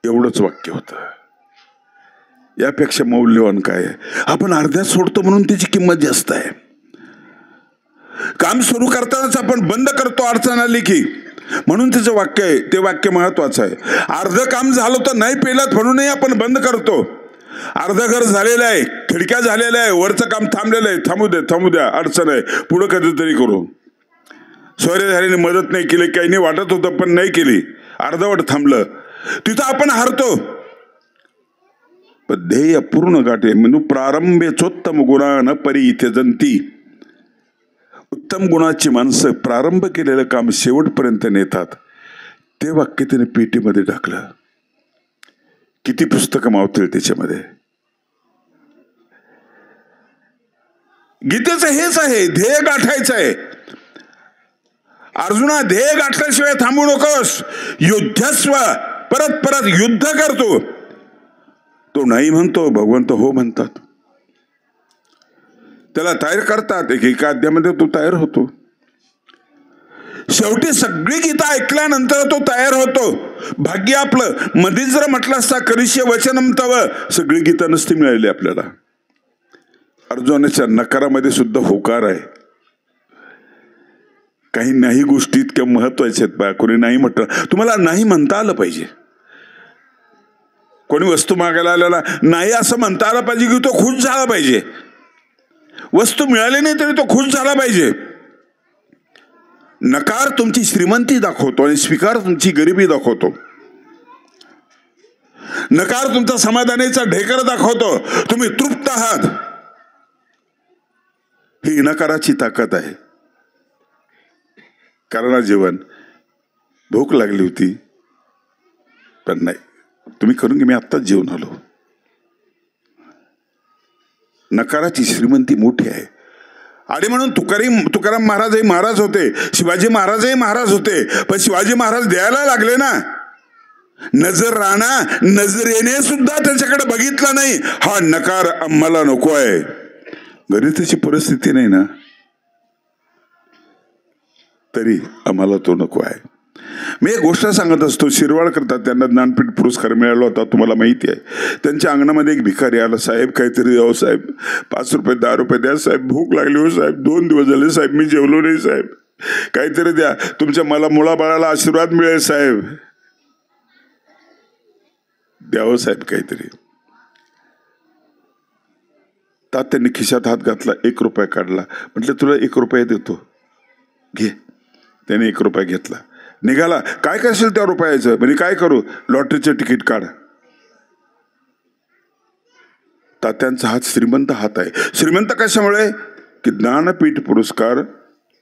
[SPEAKER 1] एवढंच वाक्य होतं. यापेक्षा मौल्यवान काय आहे? आपण अर्ध्यात सोडतो म्हणून त्याची किंमत जास्त आहे. काम सुरू करतानाच आपण बंद करतो अडचण आली की, म्हणून त्याचं वाक्य आहे, ते वाक्य महत्वाचं आहे. अर्ध काम झालं तर नाही पेलत म्हणूनही आपण बंद करतो. अर्ध घर झालेलं आहे, खिडक्या झालेल्या आहे, वरचं काम थांबलेलं आहे, थांबू द्या, अडचण आहे, पुढं कधीतरी करू. सोयरेधारीने मदत नाही केली, काही नाही वाटत होतं पण नाही केली, अर्धवट थांबलं, तिथं आपण हारतो. पण ध्येय पूर्ण गाठे म्हणून प्रारंभेचोत्तम गुणान परी इथे जंती. उत्तम गुणाची माणसं प्रारंभ केलेलं काम शेवटपर्यंत नेतात. ते वाक्य त्याने पेटीमध्ये टाकलं. किती पुस्तकं मावतील त्याच्यामध्ये. गीतेचं हेच आहे, ध्येय गाठायचं आहे. अर्जुना, ध्येय गाठल्याशिवाय थांबू नकोस, युद्धस्व, परत परत युद्ध करतो. तो नाही म्हणतो, भगवंत हो म्हणतात. त्याला तयार करतात, एका अध्यायामध्ये तो तयार होतो. शेवटी सगळी गीता ऐकल्यानंतर तो तयार होतो. भाग्य आपलं. मध्येच जर म्हटलं असता करिष्य वचनम तव, सगळी गीता नसती मिळाली आपल्याला. अर्जुनाच्या नकारामध्ये सुद्धा होकार आहे. काही नाही गोष्टी इतक्या महत्वाच्या आहेत बा. कोणी नाही म्हटलं, तुम्हाला नाही म्हणता आलं पाहिजे. कोणी वस्तू मागायला आल्याला नाही असं म्हणता आलं पाहिजे की तो खुश झाला पाहिजे. वस्तू मिळाली नाही तरी तो खुश झाला पाहिजे. नकार तुमची श्रीमंती दाखवतो आणि स्वीकार तुमची गरिबी दाखवतो. नकार तुमचा समाधानाचा ढेकर दाखवतो, तुम्ही तृप्त आहात. ही नकाराची ताकद आहे. कारण जेवण भूक लागली होती पण नाही, तुम्ही करून घे, मी आत्ताच जेवून आलो. नकाराची श्रीमंती मोठी आहे. आणि म्हणून तुकाराम महाराजही महाराज होते, शिवाजी महाराजही महाराज होते. पण शिवाजी महाराज द्यायला लागले ना. नजर राणा नजरेने सुद्धा त्याच्याकडे बघितला नाही. हा नकार आम्हाला नको आहे. घरी त्याची परिस्थिती नाही ना, तरी आम्हाला तो नको आहे. मी एक गोष्ट सांगत असतो. शिरवाडकर, त्यांना ज्ञानपीठ पुरस्कार मिळाला होता, तुम्हाला माहिती आहे. त्यांच्या अंगणामध्ये एक भिकारी आला. साहेब काहीतरी द्यावं साहेब, 5 रुपये 10 रुपये द्या साहेब, भूक लागली हो साहेब, 2 दिवस झाले साहेब मी जेवलो नाही साहेब, काहीतरी द्या, तुमच्या मला मुलाबाळाला आशीर्वाद मिळेल साहेब, द्यावं साहेब काहीतरी. तात्यांनी खिशात हात घातला, 1 रुपया काढला. म्हटलं तुला 1 रुपया देतो, घे. त्याने 1 रुपया घेतला, निघाला. काय करशील त्या रुपयाचं? म्हणजे काय करू? लॉटरीचं तिकीट काढ. तात्यांचा हात श्रीमंत हात आहे. श्रीमंत कशामुळे? की ज्ञानपीठ पुरस्कार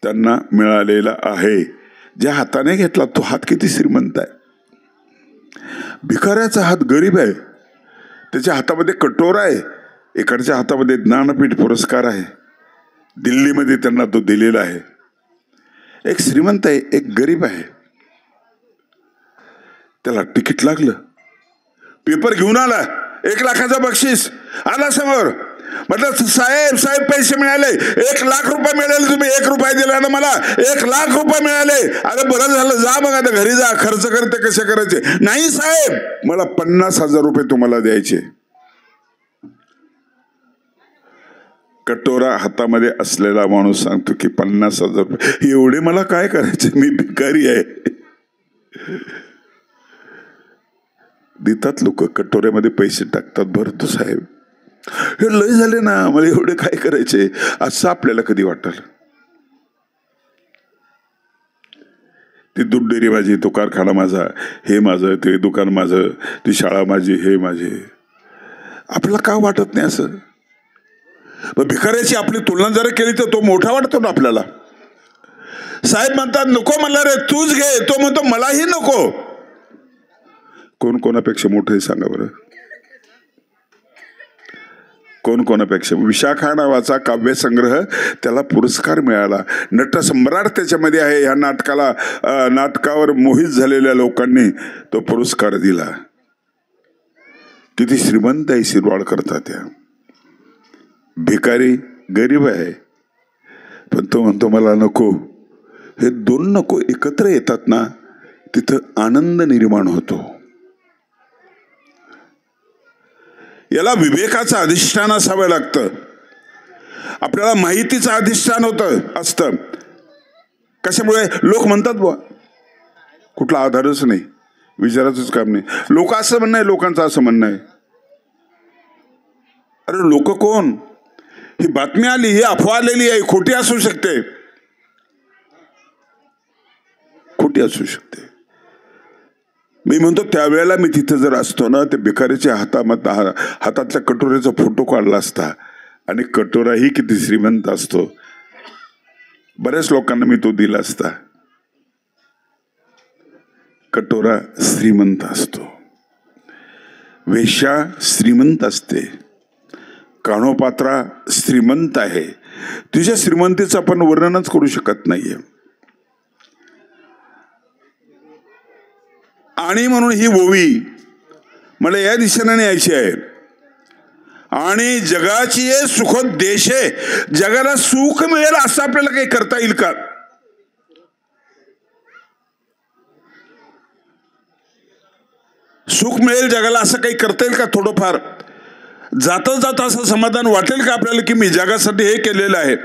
[SPEAKER 1] त्यांना मिळालेला आहे. ज्या हाताने घेतला तो हात किती श्रीमंत आहे. भिकाऱ्याचा हात गरीब आहे. त्याच्या हातामध्ये कटोरा आहे, इकडच्या हातामध्ये ज्ञानपीठ पुरस्कार आहे. दिल्लीमध्ये त्यांना तो दिलेला आहे. एक श्रीमंत आहे, एक गरीब आहे. त्याला तिकीट लागलं, पेपर घेऊन आला, 1 लाखाचं बक्षीस आला समोर. म्हटलं साहेब साहेब पैसे मिळाले, 1 लाख रुपये मिळाले, तुम्ही 1 रुपया दिला ना मला, 1 लाख रुपये मिळाले. अरे बरं झालं, जा मग आता घरी जा, खर्च करते कसे करायचे. नाही साहेब, मला 50,000 रुपये तुम्हाला द्यायचे. कटोरा हातामध्ये असलेला माणूस सांगतो की 50,000 रुपये, एवढे मला काय करायचे, मी भिकारी आहे. देतात लोक, कटोऱ्यामध्ये पैसे टाकतात, भरतो साहेब हे लय झाले ना, मला एवढे काय करायचे, असं आपल्याला कधी वाटलं. ती दूध डेअरी माझी, तो कारखाना माझा, हे माझं, ते दुकान माझं, ती शाळा माझी, हे माझे. आपल्याला का वाटत नाही असं? भिकाऱ्याची आपली तुलना जर केली तर तो मोठा वाटतो ना आपल्याला. साहेब म्हणतात नको मला रे, तूच घे. तो म्हणतो मलाही नको. कोण कोणापेक्षा मोठं आहे सांगा बरं? कोण कोणापेक्षा? विशाखा नावाचा काव्यसंग्रह, त्याला पुरस्कार मिळाला. नटसम्राट त्याच्यामध्ये आहे. या नाटकावर मोहित झालेल्या लोकांनी तो पुरस्कार दिला. किती श्रीमंत आहे शिरवाडकरचा. त्या भिकारी गरीब आहे, पण तो म्हणतो मला नको. हे दोन नको एकत्र येतात ना, तिथं आनंद निर्माण होतो. याला विवेकाचं अधिष्ठान असावं लागतं. आपल्याला माहितीचं अधिष्ठान असतं. कशामुळे? लोक म्हणतात बुवा, कुठला आधारच नाही, विचारायचंच काम नाही. लोक असं म्हणणं आहे, लोकांचं असं म्हणणं आहे. अरे लोक कोण? ही बातमी आली, ही अफवा आलेली आहे, खोटी असू शकते, खोटी असू शकते. मी म्हणतो त्यावेळेला मी तिथे जर असतो ना, ते भिकारीच्या हातातल्या कटोऱ्याचा फोटो काढला असता. आणि कटोराही किती श्रीमंत असतो, बऱ्याच लोकांना मी तो दिला असता. कटोरा श्रीमंत असतो, वेश्या श्रीमंत असते, कानोपात्रा श्रीमंत आहे. तुझ्या श्रीमंतीचं आपण वर्णनच करू शकत नाहीये. आणि म्हणून ही ओवी मला या दिशेने न्यायची आहे. आणि जगाची सुखोद्देश आहे. जगाला सुख मिळेल असं आपल्याला काही करता येईल का? सुख मिळेल जगाला असं काही करता येईल का? थोडंफार जाता असं समाधान वाटेल का आपल्याला की मी जगासाठी हे केलेलं आहे?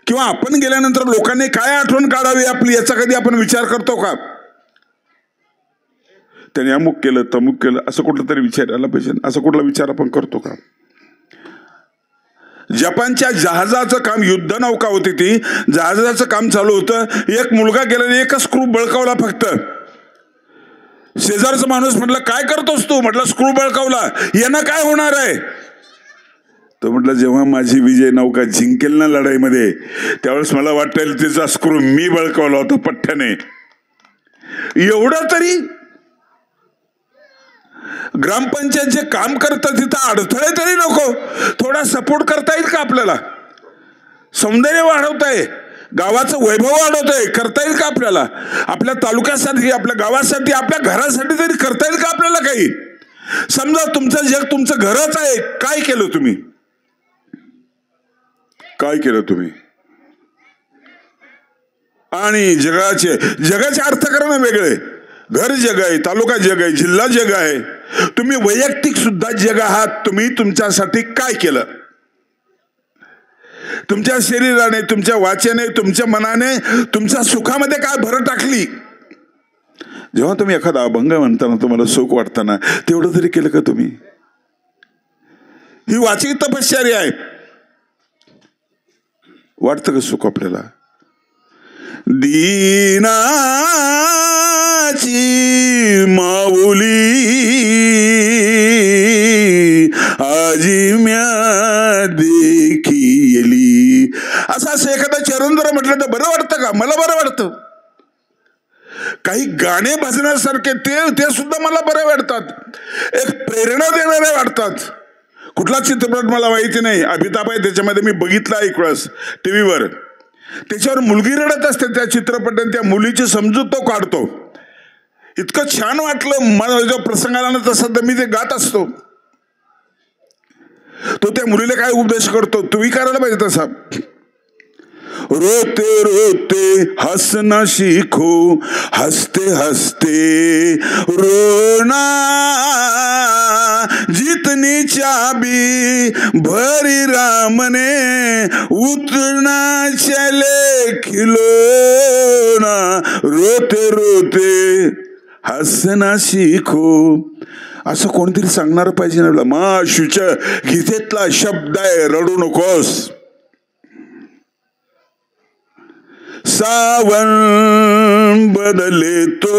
[SPEAKER 1] किंवा आपण गेल्यानंतर लोकांनी काय आठवण काढावी आपली, याचा कधी आपण विचार करतो का? त्याने अमुक केलं तमुक केलं असं कुठलं तरी विचारायला पाहिजे. असं कुठला विचार आपण करतो का? जपानच्या जहाजाचं काम, युद्ध नौका होती ती, जहाजाचं काम चालू होतं. एक मुलगा गेला, एकच स्क्रू बळकावला फक्त. शेजारचा माणूस म्हटलं काय करतोस तू? म्हटलं स्क्रू बळकावला. यानं काय होणार आहे? तो म्हटलं जेव्हा माझी विजय नौका जिंकेल ना लढाईमध्ये, त्यावेळेस मला वाटेल तिचा स्क्रू मी बळकावला होता पठ्ठ्याने. एवढं तरी ग्रामपंचायत जे काम करतं तिथं अडथळे तरी नको, थोडा सपोर्ट करता येईल का आपल्याला? सौंदर्य वाढवताय, गावाचं वैभव वाढवतंय, करता येईल का आपल्याला? आपल्या तालुक्यासाठी, आपल्या गावासाठी, आपल्या घरासाठी तरी करता येईल का आपल्याला काही? समजा तुमचं जग तुमचं घरच आहे, काय केलं तुम्ही? काय केलं तुम्ही? आणि जगाचे अर्थकारण वेगळे. घर जग आहे, तालुका जग आहे, जिल्हा जग आहे, तुम्ही वैयक्तिक सुद्धा जग आहात. तुम्ही तुमच्यासाठी काय केलं? तुमच्या शरीराने, तुमच्या वाचेने, तुमच्या मनाने, तुमच्या सुखामध्ये काय भर टाकली? जेव्हा तुम्ही एखादा अभंग म्हणताना तुम्हाला सुख वाटताना, तेवढं तरी केलं का तुम्ही? ही वाचिक तपश्चर्या आहे. वाटतं का सुख आपल्याला? दीनाची माऊली आजी म्या देखिली, असं एखादा चरण जर म्हटलं तर बरं वाटतं का? मला बरं वाटतं. काही गाणे भजण्यासारखे ते सुद्धा मला बरे वाटतात, एक प्रेरणा देणारे वाटतात. कुठला चित्रपट मला माहिती नाही, अमिताभ आहे त्याच्यामध्ये, मी बघितला एक वेळेस टीव्हीवर. त्याच्यावर मुलगी रडत असते त्या चित्रपटात, त्या मुलीची समजूत तो काढतो. इतकं छान वाटलं मला जो प्रसंगाला ना, तसं तर मी ते गात असतो. तो त्या मुलीला काय उपदेश करतो, तुम्ही करायला पाहिजे तसा. रोते रोते हंसना सीखो, हंसते हंसते रोना. जितनी चाबी भरी राम ने उतना चले खिलौना रोते रोते हसना शिको. असं कोणतरी सांगणार पाहिजे ना. माशूच्या गीतेतला शब्द आहे, रडू नकोस. सावन बदले तो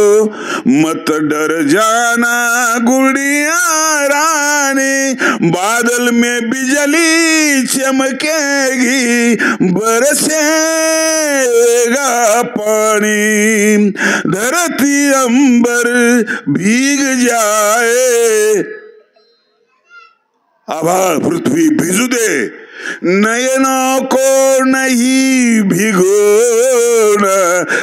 [SPEAKER 1] मत डर जाना गुड़िया रानी, बादल में बिजली चमकेगी बरसेगा पानी, धरती अंबर भीग जाए, आभाळ पृथ्वी भिजू दे, नयनों को नहीं भिगोना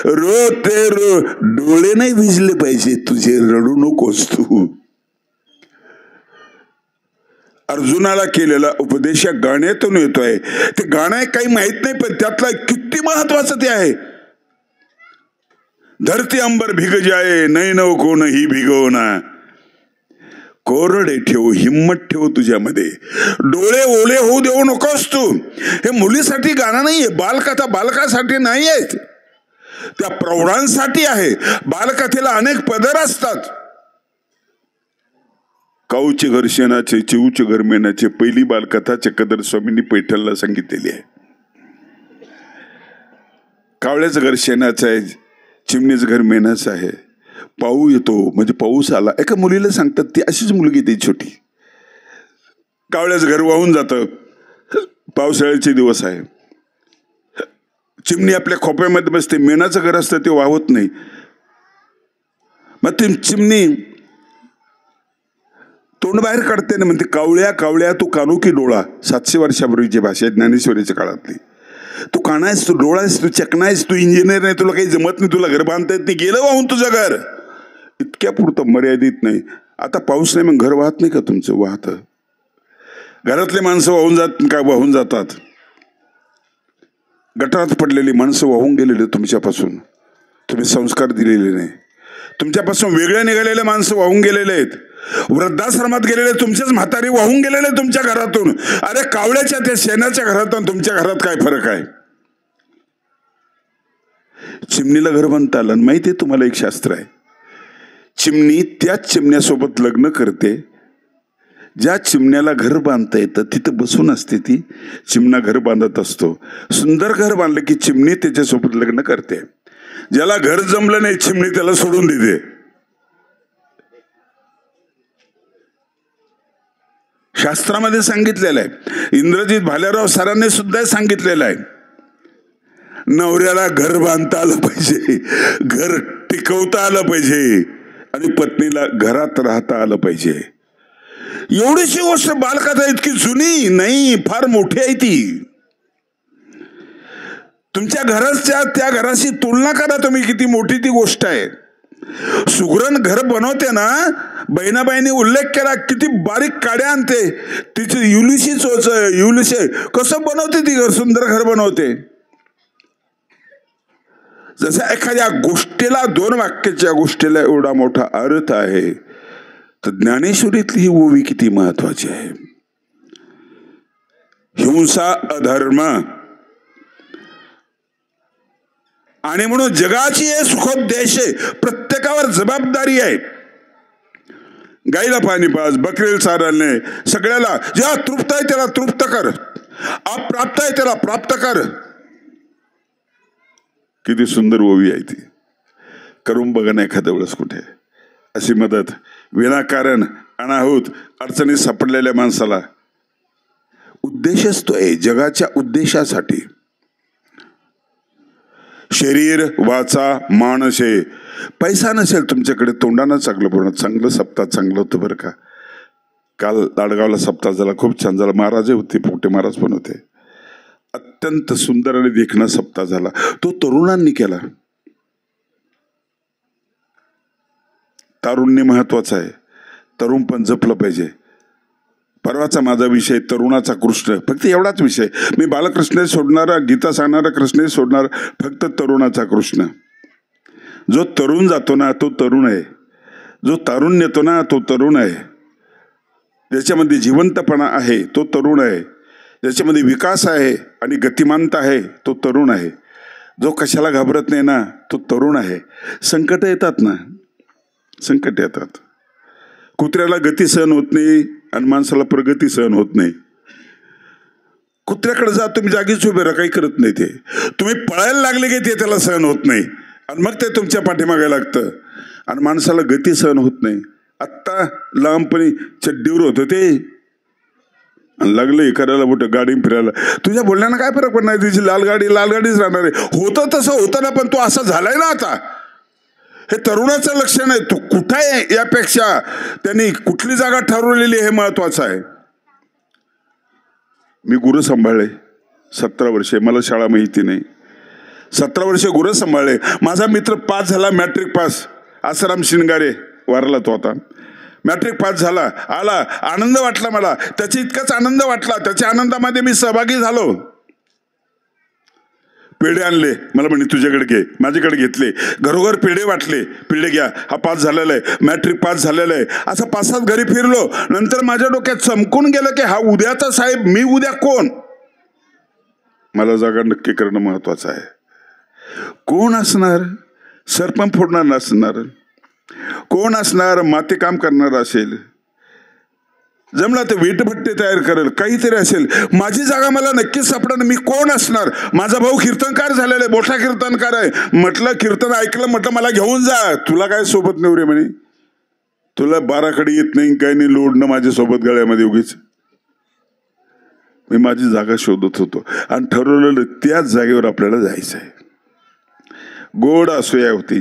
[SPEAKER 1] रोते डोळे नाही भिजले पाहिजे तुझे, रडू नकोस तू. अर्जुनाला केलेला उपदेश या गाण्यातून येतोय. ते गाणं काही माहित नाही, पण त्यातला किती महत्वाचं ते आहे. धरती अंबर भिग जाए, नयनों को नहीं भिगोना. कोरडे ठेव, हिम्मत ठेव तुझ्यामध्ये, डोळे ओले होऊ देऊ नकोस तू. हे मुलीसाठी गाणं नाहीये, बालकथा बालकासाठी नाहीये, त्या प्रौढांसाठी आहे. बालकथेला अनेक पदर असतात. काऊचे घर शेणाचे, चिऊचे घर मेणाचे, पहिली बालकथा चक्रधर स्वामींनी पैठणला सांगितलेली आहे. कावळ्याचं घर शेणाचं आहे, चिमणीचं घर मेणाचं आहे. पाऊ येतो म्हणजे पाऊस आला. एका मुलीला सांगतात, ती अशीच मुलगी ती छोटी, कावळ्याचं घर वाहून जातं, पावसाळ्याचे दिवस आहे. चिमणी आपल्या खोप्यामध्ये बसते, मेणाचं घर असतं ते वाहत नाही. मग ती चिमणी तोंड बाहेर काढते ना, म्हणते कावळ्या कावळ्या तू कानू की डोळा. 700 वर्षापूर्वीची भाषा आहे, ज्ञानेश्वरीच्या काळातली. तू कानायस, तू डोळायस, तू चकनायस, तू इंजिनियर नाही, तुला काही जमत नाही, तुला घर बांधता येत नाही, गेलं वाहून तुझं घर. इतक्या पुरतं मर्यादित नाही. आता पाऊस नाही मग घर वाहत नाही का तुमचं? वाहतं. घरातले माणसं वाहून जातात. गटारात पडलेली माणसं वाहून गेलेले तुमच्यापासून, तुम्ही संस्कार दिलेले नाही. तुमच्यापासून वेगळे निघालेले माणसं वाहून गेलेले आहेत. वृद्धाश्रमात गेलेले तुमचेच म्हातारी वाहून गेलेले तुमच्या घरातून. अरे कावळ्याच्या त्या शेणाच्या घरातून तुमच्या घरात काय फरक आहे? चिमणीला घर बांधता आलं. माहिती आहे तुम्हाला एक शास्त्र आहे, चिमणी त्याच चिमण्यासोबत लग्न करते ज्या चिमण्याला घर बांधता येतं. तिथं बसून असते ती, चिमणा घर बांधत असतो. सुंदर घर बांधलं की चिमणी त्याच्यासोबत लग्न करते. ज्याला घर जमलं नाही चिमणी त्याला सोडून देते. शास्त्रामध्ये सांगितलेलं आहे. इंद्रजित भालेराव सरांनी सुद्धा सांगितलेलं आहे, नवऱ्याला घर बांधता आलं पाहिजे, घर टिकवता आलं पाहिजे, आणि पत्नीला घरात राहता आलं पाहिजे. एवढीशी गोष्ट बालकथा इतकी जुनी नाही, फार मोठी आहे ती. तुमच्या घराच्या त्या घराशी तुलना करा तुम्ही, किती मोठी ती गोष्ट आहे. सुगरण घर बनवते ना, बहिणाबाईंनी उल्लेख केला, किती बारीक काड्या आणते, तिचे युलिशी कसं बनवते ती घर, सुंदर घर बनवते. जसं एखाद्या गोष्टीला, 2 वाक्याच्या गोष्टीला एवढा मोठा अर्थ आहे, तर ज्ञानेश्वरीतली ही ओवी किती महत्वाची आहे. हिंसा अधर्म, आणि म्हणून जगाची हे सुखोद्देश आहे. प्रत्येकावर जबाबदारी आहे. गाईला पाणी पाज, बकरीला चाराने, सगळ्याला ज्या तृप्त आहे त्याला तृप्त कर, अप्राप्त आहे त्याला प्राप्त कर. किती सुंदर ओवी आहे ती. करून बघा ना एखाद्या वेळेस कुठे अशी मदत. विनाकारण अनाहूत अडचणीत सापडलेल्या माणसाला उद्देशच तो आहे, जगाच्या उद्देशासाठी. शरीर वाचा मानस आहे. पैसा नसेल तुमच्याकडे, तोंडानं चांगलं बोलणं. चांगलं सप्ताह चांगलं होतं बरं का. काल लाडगावला सप्ताह झाला, खूप छान झाला. महाराज होते, पोटे महाराज पण होते. अत्यंत सुंदर आणि देखणा सप्ताह झाला. तो तरुणांनी केला. तारुण्य महत्वाचं आहे, तरुण पण जपलं पाहिजे. परवाचा माझा विषय तरुणाचा कृष्ण, फक्त एवढाच विषय. मी बालकृष्ण सोडणारा, गीता सांगणारा कृष्ण सोडणार, फक्त तरुणाचा कृष्ण. जो तरुण जातो ना तो तरुण आहे, जो तारुण्य येतो ना तो तरुण आहे. ज्याच्यामध्ये जिवंतपणा आहे तो तरुण आहे, ज्याच्यामध्ये विकास आहे आणि गतिमानता आहे तो तरुण आहे, जो कशाला घाबरत नाही ना तो तरुण आहे. संकट येतात ना, संकट येतात. कुत्र्याला गती सहन होत नाही आणि माणसाला प्रगती सहन होत नाही. कुत्र्याकडे जा, तुम्ही जागीच उभे राहा, काही करत नाही ते. तुम्ही पळायला लागले की ते त्याला सहन होत नाही आणि मग ते तुमच्या पाठीमागे लागतं. आणि माणसाला गती सहन होत नाही. आत्ता लांबपणी चड्डीवर होतं ते आणि लागलं हे करायला मोठं गाडी फिरायला. तुझ्या बोलण्यानं काय फरक पडणार, तुझी लाल गाडीच राहणार आहे. होतं तसं होतं ना, पण तो असा झालाय ना आता. हे तरुणाचं लक्षण आहे. तो कुठं आहे यापेक्षा त्यांनी कुठली जागा ठरवलेली हे महत्वाचं आहे. मी गुरु सांभाळले 17 वर्षे, मला शाळा माहिती नाही. 17 वर्षे गुरु सांभाळले. माझा मित्र पास झाला, मॅट्रिक पास, आसाराम शिंगारे वारला तो आता. मॅट्रिक पास झाला, आला, आनंद वाटला मला. त्याचा इतकाच आनंद वाटला, त्याच्या आनंदामध्ये मी सहभागी झालो. पेढे आणले, मला म्हणे तुझ्याकडे घे, माझ्याकडे घेतले. घरोघर पेढे वाटले, पेढे घ्या, हा पास झालेला आहे, मॅट्रिक पास झालेला आहे. असं 5-7 घरी फिरलो. नंतर माझ्या डोक्यात चमकून गेलं की हा उद्याचा साहेब, मी उद्या कोण. मला जागा नक्की करणं महत्वाचं आहे. कोण असणार, सरपंच फोडणार नसणार, कोण असणार, माती काम करणार असेल, जमला ते वीटभट्टी तयार करेल, काहीतरी असेल. माझी जागा मला नक्कीच सापडणार. मी कोण असणार. माझा भाऊ कीर्तनकार झालेला आहे, मोठा कीर्तनकार आहे. म्हटलं कीर्तन ऐकलं, म्हटलं मला घेऊन जा. तुला काय सोबत नाही रे म्हणे, तुला 12कडे येत नाही, काही नाही, लोडणं माझ्या सोबत गळ्यामध्ये उगीच. मी माझी जागा शोधत होतो आणि ठरवलेलं त्याच जागेवर आपल्याला जायचं आहे. गोड असूया होती.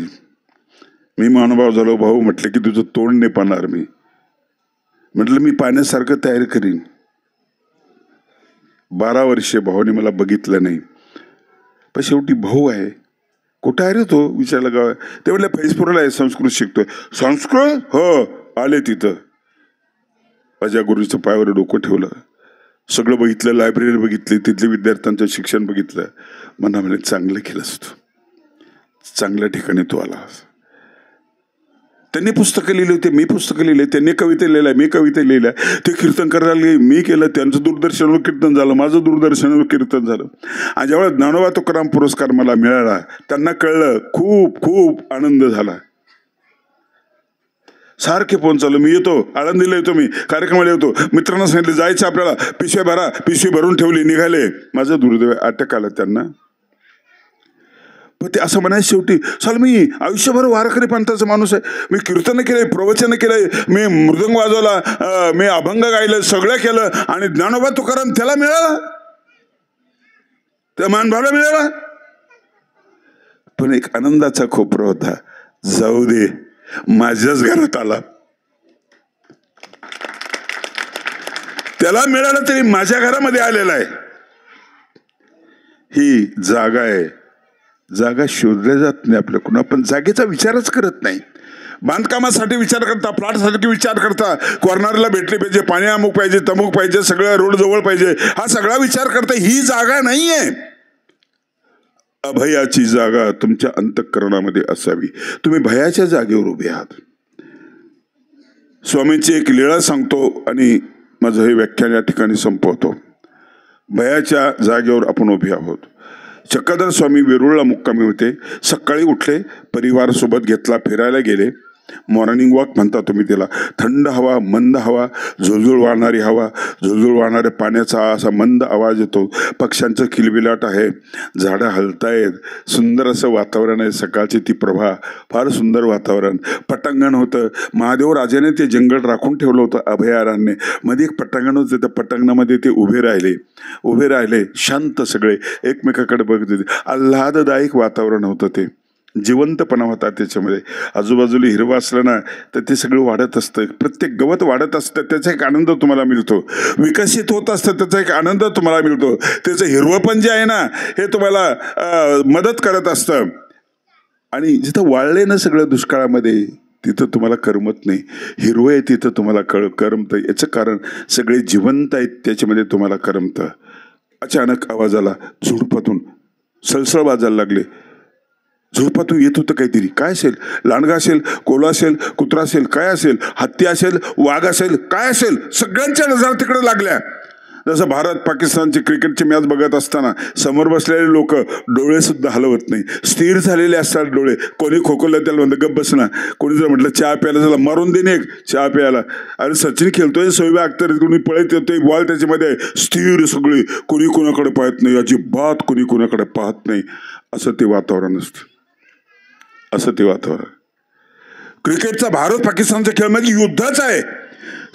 [SPEAKER 1] मी महानुभाव झालो. भाऊ म्हटलं की तुझं तोंड नाही पाहणार मी. म्हटलं मी पाण्यासारखं तयार करीन. 12 वर्षे भावाने मला बघितलं नाही, पण शेवटी भाऊ आहे. कुठं आहे रे तो विचारला. गाव ते म्हटलं फैजपूरला आहे, संस्कृत शिकतोय. संस्कृत? हो, आले तिथं. माझ्या गुरुच्या पायावर डोकं ठेवलं, सगळं बघितलं, लायब्ररी बघितली, तिथल्या विद्यार्थ्यांचं शिक्षण बघितलं. म्हणा म्हणे चांगलं केलंस तू, चांगल्या ठिकाणी तू आलास. त्यांनी पुस्तकं लिहिली होती, मी पुस्तकं लिहिले. त्यांनी कविता लिहिल्या, मी कविता लिहिल्या. ते कीर्तन करायला मी केलं, त्यांचं दूरदर्शनावर कीर्तन झालं, माझं दूरदर्शनावर कीर्तन झालं. आणि ज्यावेळेस ज्ञानोबा तुकाराम पुरस्कार मला मिळाला, त्यांना कळलं, खूप खूप आनंद झाला. सारखे फोन चालू, मी येतो, आळंदीला येतो, मी कार्यक्रमाला येतो. मित्रांना सांगितलं जायचं आपल्याला, पिशव्या भरा, पिशवी भरून ठेवली, निघाले. माझं दुर्दैव अटक आलं त्यांना. पण ते असं म्हणायचं शेवटी, चाल मी आयुष्यभर वारकरी पंथाचा माणूस आहे. मी कीर्तन केलंय, प्रवचन केलंय, मी मृदंग वाजवला, मी अभंग गायलं, सगळं केलं. आणि ज्ञानोबा तुकाराम त्याला मिळाला, त्या मानभावला मिळाला. पण एक आनंदाचा खोपरा होता, जाऊ दे माझ्याच घरात आला. त्याला मिळालं तरी माझ्या घरामध्ये आलेला आहे. ही जागा आहे. जागा शोधल्या जात नाही आपल्याकडून. आपण जागेचा विचारच करत नाही. बांधकामासाठी विचार करता, प्लॉटसाठी विचार करता, कॉर्नरला भेटले पाहिजे, पाणी अमुक पाहिजे, तमुक पाहिजे, सगळं रोड जवळ पाहिजे, हा सगळा विचार करता. ही जागा नाहीये. अभयाची जागा तुमच्या अंतःकरणामध्ये असावी. तुम्ही भयाच्या जागेवर उभे आहात. स्वामींची एक लीळा सांगतो आणि माझं हे व्याख्यान या ठिकाणी संपवतो. भयाच्या जागेवर आपण उभे आहोत. चक्रधर स्वामी वेरूळला मुक्कामी होते. सकाळी उठले, परिवार सोबत घेतला, फिरायला गेले. मॉर्निंग वॉक म्हणता तुम्ही त्याला. थंड हवा, मंद हवा, झुळझुळ वाहणारी हवा, झुळझुळ वाहणाऱ्या पाण्याचा असा मंद आवाज येतो. पक्ष्यांचं किलबिलाट आहे, झाडं हलतायत, सुंदर असं वातावरण आहे. सकाळची ती प्रभा, फार सुंदर वातावरण. पटांगण होतं. महादेव राजाने ते जंगल राखून ठेवलं होतं अभयारण्य. मध्ये एक पटांगण होतं, त्या पटांगणामध्ये ते उभे राहिले शांत, सगळे एकमेकाकडे बघत होते. आल्हाददायक वातावरण होतं ते. जिवंतपणा होता त्याच्यामध्ये. आजूबाजूला हिरवं असलं ना तर ते सगळं वाढत असतं. प्रत्येक गवत वाढत असतं, त्याचा एक आनंद तुम्हाला मिळतो. विकसित होत असतं, त्याचा एक आनंद तुम्हाला मिळतो. त्याचं हिरवंपण जे आहे ना हे तुम्हाला मदत करत असतं. आणि जिथं वाळले ना सगळं दुष्काळामध्ये, तिथं तुम्हाला करमत नाही. हिरवं आहे तिथं तुम्हाला करमतं. याचं कारण सगळे जिवंत आहेत, त्याच्यामध्ये तुम्हाला करमतं. अचानक आवाज आला झुडपातून, सळसळ वाजायला लागले. झोपातून येत होतं काहीतरी. काय असेल? लांडगा असेल, कोल्हा असेल, कुत्रा असेल, काय असेल, हत्ती असेल, वाघ असेल, काय असेल, सगळ्यांच्या नजरा तिकडे लागल्या. जसं भारत पाकिस्तानची क्रिकेटची मॅच बघत असताना समोर बसलेले लोक डोळे सुद्धा हलवत नाही, स्थिर झालेले असतात डोळे. कोणी खोकवलं त्याला म्हणतं गप्प बस ना, कोणी जर म्हटलं चहा प्यायला, त्याला मारून देणे एक चहा प्यायला. अरे सचिन खेळतोय, शोएब अख्तर कोणी पळत येतोय, बॉल त्याच्यामध्ये स्थिर, सगळी, कोणी कोणाकडे पाहत नाही, अजिबात कोणी कोणाकडे पाहत नाही. असं ते वातावरण असतं, असं ते वातावरण. क्रिकेटचा भारत पाकिस्तानचा खेळ म्हणजे युद्धच आहे.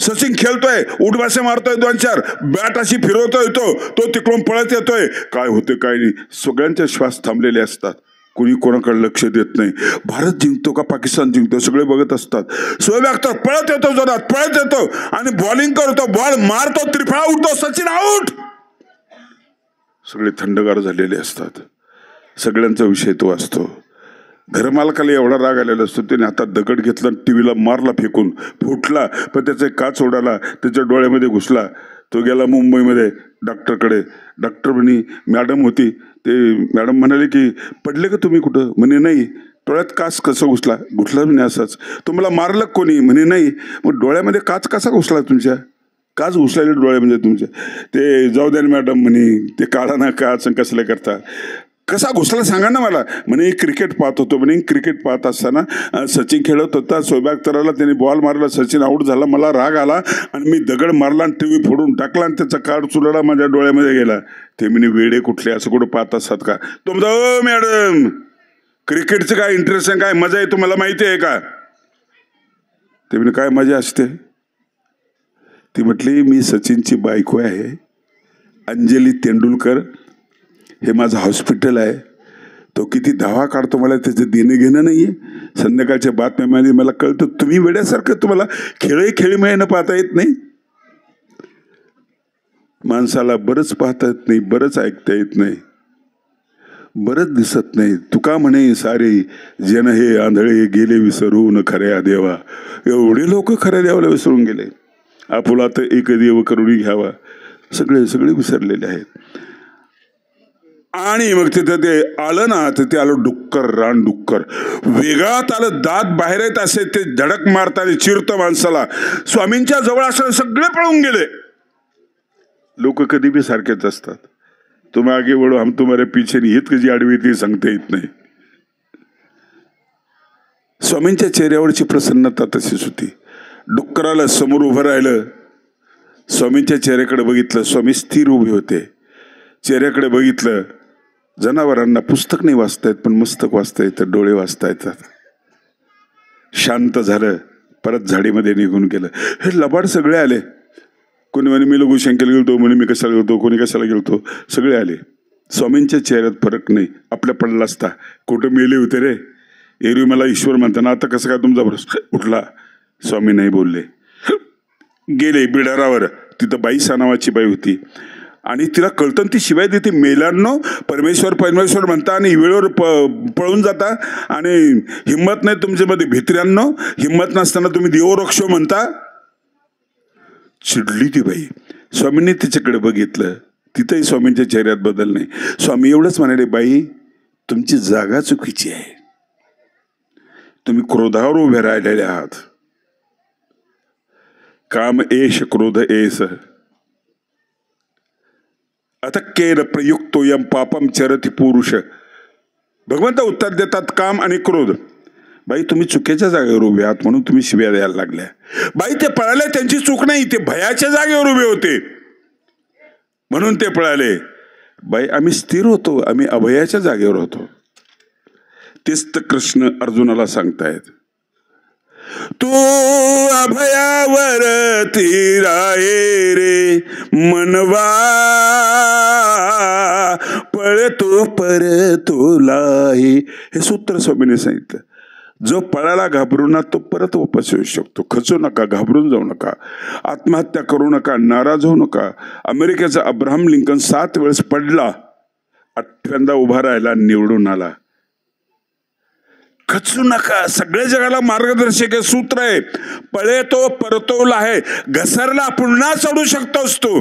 [SPEAKER 1] सचिन खेळतोय, उठबासे मारतोय, 2-4 बॅट अशी फिरवतोय, तो तिकडून पळत येतोय, काय होते काय नाही. सगळ्यांचे श्वास थांबलेले असतात, कोणी कोणाकडे लक्ष देत नाही. भारत जिंकतो का पाकिस्तान जिंकतो सगळे बघत असतात. शोएब अख्तर पळत येतो, जोरात पळत येतो आणि बॉलिंग करतो, बॉल मारतो, त्रिफळा उडतो, सचिन आऊट. सगळे थंडगार झालेले असतात, सगळ्यांचा विषय तो असतो. घरमालकाला एवढा राग आलेला असतो, त्याने हातात दगड घेतला, टीव्हीला मारला, फेकून फुटला, पण त्याचा काच उडाला, त्याच्या डोळ्यामध्ये घुसला. तो गेला मुंबईमध्ये डॉक्टरकडे. डॉक्टर म्हणे, मॅडम होती, ते मॅडम म्हणाले की पडले का तुम्ही कुठं? म्हणे नाही. डोळ्यात काच कसं घुसला? घुसला म्हणे असंच. तुम्हाला मारलं कोणी? म्हणे नाही. मग डोळ्यामध्ये काच कसा घुसला तुमच्या? काच घुसलेले डोळ्यामध्ये तुमच्या. ते जाऊ द्या मॅडम म्हणे, ते काढा ना काच, कसलं करता, कसा घुसला सांगा ना मला. म्हणे क्रिकेट पाहत होतो. म्हणे क्रिकेट पाहत असताना सचिन खेळत होता, शोएब अख्तरला त्याने बॉल मारला, सचिन आऊट झाला, मला राग आला आणि मी दगड मारला आणि टीव्ही फोडून टाकला आणि त्याचा कार्ड चुरडा माझ्या डोळ्यामध्ये गेला. ते म्हणे वेडे कुठले, असं कुठं पाहत असतात का? तो म्हणतो, ओ मॅडम, क्रिकेटचं काय इंटरेस्ट आहे, काय मजा आहे तुम्हाला माहिती आहे का? ते म्हणे काय मजा असते? ती म्हटली, मी सचिनची बायको आहे, अंजली तेंडुलकर, हे माझं हॉस्पिटल आहे, तो किती धावा काढतो मला त्याचं देणं घेणं नाहीये. संध्याकाळच्या बातम्यामध्ये मला कळतं, तुम्ही वेड्यासारखं तुम्हाला खेळीमेळीनं पाहता येत नाही. माणसाला बरंच पाहता येत नाही, बरंच ऐकता येत नाही, बरंच दिसत नाही. तुका म्हणे सारे जन हे आंधळे गेले विसरून खऱ्या देवा. एवढे लोक खऱ्या देवाला विसरून गेले. आपुला तर एक देव करुणी घ्यावा, सगळे विसरलेले आहेत. आणि मग तिथं ते आलं ना, तर ते आलं डुक्कर, रान डुक्कर वेगात आलं, दात बाहेर येत असे, ते धडक मारताना चिरतं माणसाला. स्वामींच्या जवळ असं सगळे पळून गेले. लोक कधी बी सारखेच असतात. तुम आगे वळो, हम तुम्हारे पीछे नहीं, हित कशी आडवी ती सांगता येत नाही. स्वामींच्या चेहऱ्यावरची प्रसन्नता तशीच होती. डुक्कराला समोर उभं राहिलं, स्वामींच्या चेहऱ्याकडे बघितलं, स्वामी स्थिर उभे होते. चेहऱ्याकडे बघितलं. जनावरांना पुस्तक नाही वाचता येत, पण मस्तक वाचता येतं, डोळे वाचता येतात. शांत झालं, परत झाडीमध्ये निघून गेलं. हे लबाड सगळे आले. कोणी म्हणे मी लघुशंकेला गेलतो, म्हणे मी कशाला गेलतो, कोणी कशाला गेलतो, सगळे आले. स्वामींच्या चेहऱ्यात फरक नाही. आपल्या पडला असता, कुठं मेले होते रे, एरवी मला ईश्वर म्हणताना, आता कसं काय तुमचा भरोसा उठला? स्वामी नाही बोलले, गेले बिडारावर. तिथं बाईसा नावाची बाई होती आणि तिला कळतं, ती शिवाय देते, मेलांनो परमेश्वर परमेश्वर म्हणता आणि वेळेवर पळून जाता आणि हिंमत नाही तुमच्यामध्ये, भित्र्यांनो हिंमत नसताना तुम्ही देवरक्ष म्हणता. चिडली ती बाई. स्वामींनी तिच्याकडे बघितलं, तिथंही स्वामींच्या चेहऱ्यात बदल नाही. स्वामी एवढंच म्हणाले, बाई तुमची जागा चुकीची आहे, तुम्ही क्रोधावर उभे राहिलेले आहात. काम एष क्रोध एस अथक्केन प्रयुक्तोयम पापम चरति पुरुष. भगवंत उत्तर देतात, काम आणि क्रोध. बाई तुम्ही चुकीच्या जागेवर उभे आहात म्हणून तुम्ही शिव्या द्यायला लागल्या. बाई ते पळाले, त्यांची चूक नाही, ते भयाच्या जागेवर उभे होते म्हणून ते पळाले. बाई आम्ही स्थिर होतो, आम्ही अभयाच्या जागेवर होतो. तेच तर कृष्ण अर्जुनाला सांगतायत, तू अभयावर राहे रे मनवा, पळतो परतोलाही. हे सूत्र स्वामीने सांगितलं. जो पळाला घाबरू ना, तो परत वापस येऊ शकतो. खचू नका, घाबरून जाऊ नका, आत्महत्या करू नका, नाराज होऊ नका. अमेरिकेचा अब्राहम लिंकन 7 वेळेस पडला, 8व्यांदा उभा राहिला, निवडून आला. खचू नका. सगळ्या जगाला मार्गदर्शक सूत्र आहे. पळे तो परतोला आहे. घसरला पुन्हा चढू शकतोस तू,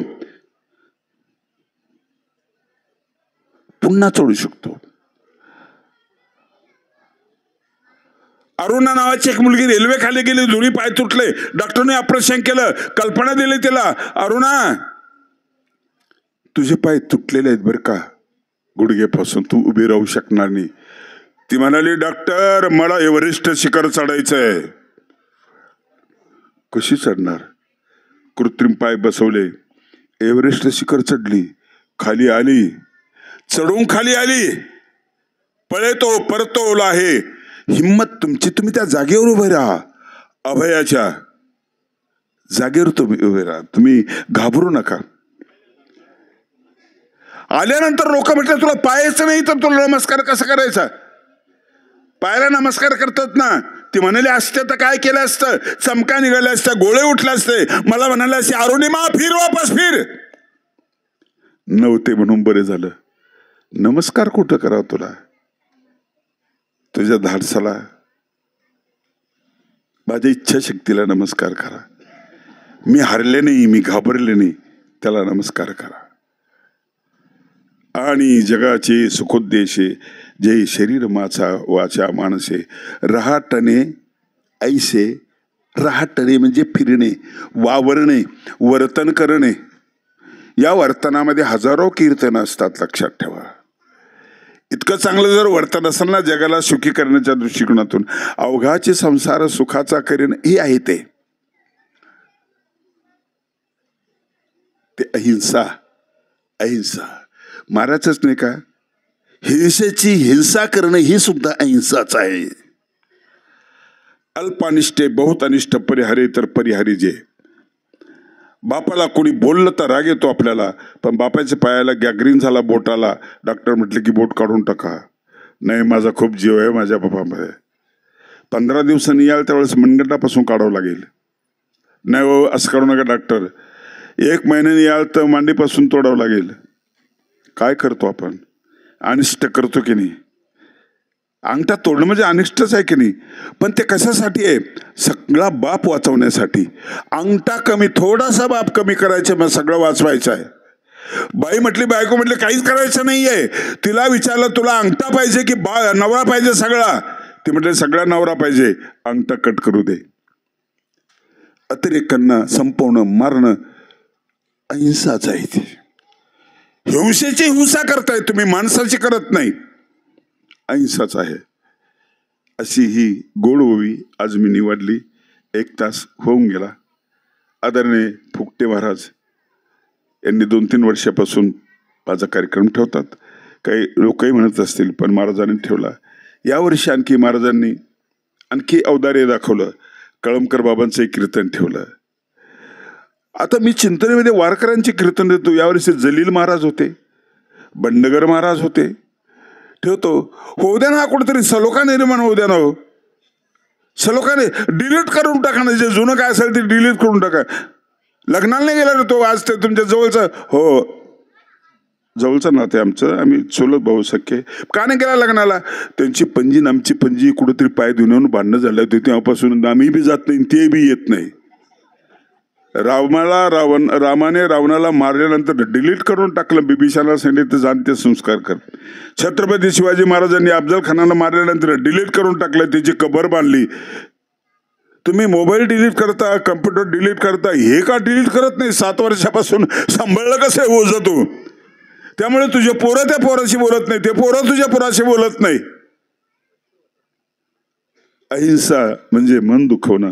[SPEAKER 1] पुन्हा चढू शकतो. अरुणा नावाची एक मुलगी रेल्वे खाली गेली, दोन्ही पाय तुटले, डॉक्टरने ऑपरेशन केलं, कल्पना दिली तिला, अरुणा तुझे पाय तुटलेले आहेत बरं का, गुडघेपासून तू उभी राहू शकणार नाही. ती म्हणाली डॉक्टर मला एव्हरेस्ट शिखर चढायचंय. कशी चढणार? कृत्रिम पाय बसवले, एव्हरेस्ट शिखर चढली, खाली आली, चढून खाली आली, पळतो परतो आहे. हिम्मत तुमची, तुम्ही त्या जागेवर उभे राहा, अभयाच्या जागेवर तुम्ही उभे राहा, तुम्ही घाबरू नका. आल्यानंतर लोक म्हटलं तुला पायाचं नाही तर तुला नमस्कार कसा करायचा? पायाला नमस्कार करतात ना. ती म्हणाली असते तर काय केलं असतं, चमका निघाले असतं, गोळे उठले असते. मला म्हणाले असे अरुणिमा फिर वापस फिर. नव्हते म्हणून बरे झालं. नमस्कार कुठं करावं तुला? तुझ्या धाडसाला, माझ्या इच्छाशक्तीला नमस्कार करा. मी हरले नाही, मी घाबरले नाही, त्याला नमस्कार करा. आणि जगाचे सुखोद्देशे जे शरीर माचा वाचा मानसे रहाटणे ऐसे. रहाटणे म्हणजे फिरणे, वावरणे, वर्तन करणे. या वर्तनामध्ये हजारो कीर्तन असतात, लक्षात ठेवा. इतकं चांगलं जर वर्तन असेल ना जगाला सुखी करण्याच्या दृष्टिकोनातून, अवघाचे संसार सुखाचा करेन हे आहे ते अहिंसा. अहिंसा महाराजच नाही का, हिंसेची हिंसा करणं ही सुद्धा अहिंसाच आहे. अल्पानिष्ठे बहुत अनिष्ट परिहारे तर परिहारी जे. बापाला कोणी बोललं तर राग येतो आपल्याला, पण बापाच्या पायाला गॅग्रीन झाला बोटाला, डॉक्टर म्हटले की बोट काढून टाका. नाही माझा खूप जीव आहे माझ्या बापामध्ये, 15 दिवसांनी याल त्यावेळेस मनगटापासून काढावं लागेल. नाही हो असं करू नका डॉक्टर, 1 महिन्याने याल तर मांडीपासून तोडावं लागेल. काय करतो आपण? अनिष्ट करतो की नाही? अंगठा तोडणं म्हणजे अनिष्टच आहे की नाही? पण ते कशासाठी आहे? सगळा बाप वाचवण्यासाठी. अंगठा कमी, थोडासा बाप कमी करायचा, मग सगळं वाचवायचं आहे. बाई म्हटली, बायको म्हटली काहीच करायचं नाहीये. तिला विचारलं तुला अंगठा पाहिजे की नवरा पाहिजे सगळा? ती म्हटली सगळा नवरा पाहिजे, अंगठा कट करू दे. अतिरेकांना संपवणं, मारणं अहिंसाच आहे. ती हिंसेची हिंसा करताय तुम्ही, माणसाची करत नाही. अहिंसाच आहे. अशी ही गोड ओवी आज मी निवडली. 1 तास होऊन गेला. आदरणीय फुकटे महाराज यांनी 2-3 वर्षापासून माझा कार्यक्रम ठेवतात. काही लोकही म्हणत असतील, पण महाराजांनी ठेवला. यावर्षी आणखी महाराजांनी आणखी औदार्य दाखवलं. कळमकर बाबांचं एक कीर्तन ठेवलं. आता मी चिंतनेमध्ये वारकऱ्यांचे कीर्तन देतो. यावर्षी जलील महाराज होते, बंडगर महाराज होते. ठेवतो. होऊ द्या ना, कुठेतरी सलोखा निर्माण होऊ द्या ना. हो सलोखाने डिलीट करून टाका ना, जे जुनं काय असेल ते डिलीट करून टाका. लग्नाला नाही गेला ना तो, आज ते तुमच्या जवळचं, हो जवळचं नाते आमचं, आम्ही चुलत भाऊ सख्खे. का नाही गेला लग्नाला? त्यांची पणजी न आमची पणजी कुठेतरी पाय धुण्यावरून भांडणं झालं होते, तेव्हापासून आम्ही बी जात नाही, ते बी येत नाही. रामाने रावणाला मारल्यानंतर डिलीट करून टाकलं. बिभीषणाला सांगितलं जाणते संस्कार कर. छत्रपती शिवाजी महाराजांनी अफजल खानाला मारल्यानंतर डिलीट करून टाकलं, त्याची कबर बांधली. तुम्ही मोबाईल डिलीट करता, कम्प्युटर डिलीट करता, हे का डिलीट करत नाही? 7 वर्षापासून सांभाळलं कसं ओझ तू? त्यामुळे तुझे पोरं त्या पोराशी बोलत नाही, ते पोरं तुझ्या पोराशी बोलत नाही. अहिंसा म्हणजे मन दुखवणं,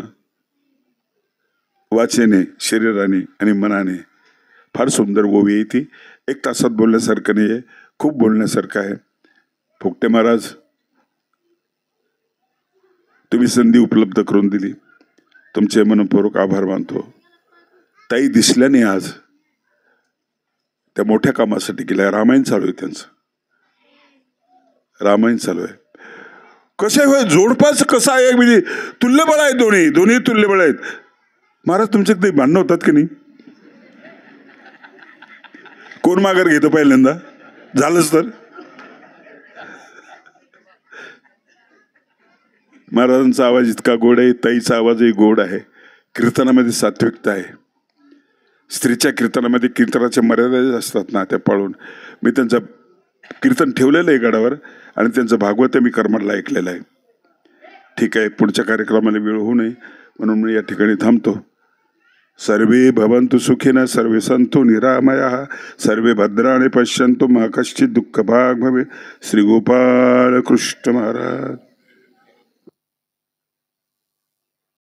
[SPEAKER 1] वाचेने, शरीराने आणि मनाने. फार सुंदर ओवी आहे ती. 1 तासात बोलण्यासारखं नाही आहे, खूप बोलण्यासारखं आहे. फुकटे महाराज तुम्ही संधी उपलब्ध करून दिली, तुमचे मनपूर्वक आभार मानतो. ताई दिसल्या नाही आज, त्या मोठ्या कामासाठी गेल्या. रामायण चालू आहे त्यांचं, रामायण चालू आहे. कसं होय जोडपास कसं आहे? म्हणजे तुल्यबळ आहे, दोन्ही तुल्यबळ आहेत. महाराज तुमचे ते भांडणं होतात की नाही? कोण माघार घेतो पहिल्यांदा? झालंच तर. महाराजांचा आवाज इतका गोड आहे, ताईचा आवाजही गोड आहे. कीर्तनामध्ये सात्विकता आहे. स्त्रीच्या कीर्तनामध्ये कीर्तनाच्या मर्यादा असतात ना, त्या पाळून मी त्यांचं कीर्तन ठेवलेलं आहे गडावर, आणि त्यांचं भागवत मी करमडला ऐकलेलं आहे. ठीक आहे, पुढच्या कार्यक्रमाला वेळ होऊ नये म्हणून मी या ठिकाणी थांबतो. सर्वे भवन्तु सुखिनः, सर्वे सन्तु निरामयाः, सर्वे भद्राणि पश्यन्तु मा कश्चित् दुःखभाग् भवेत्. श्री गोपाळ कृष्ण महाराज.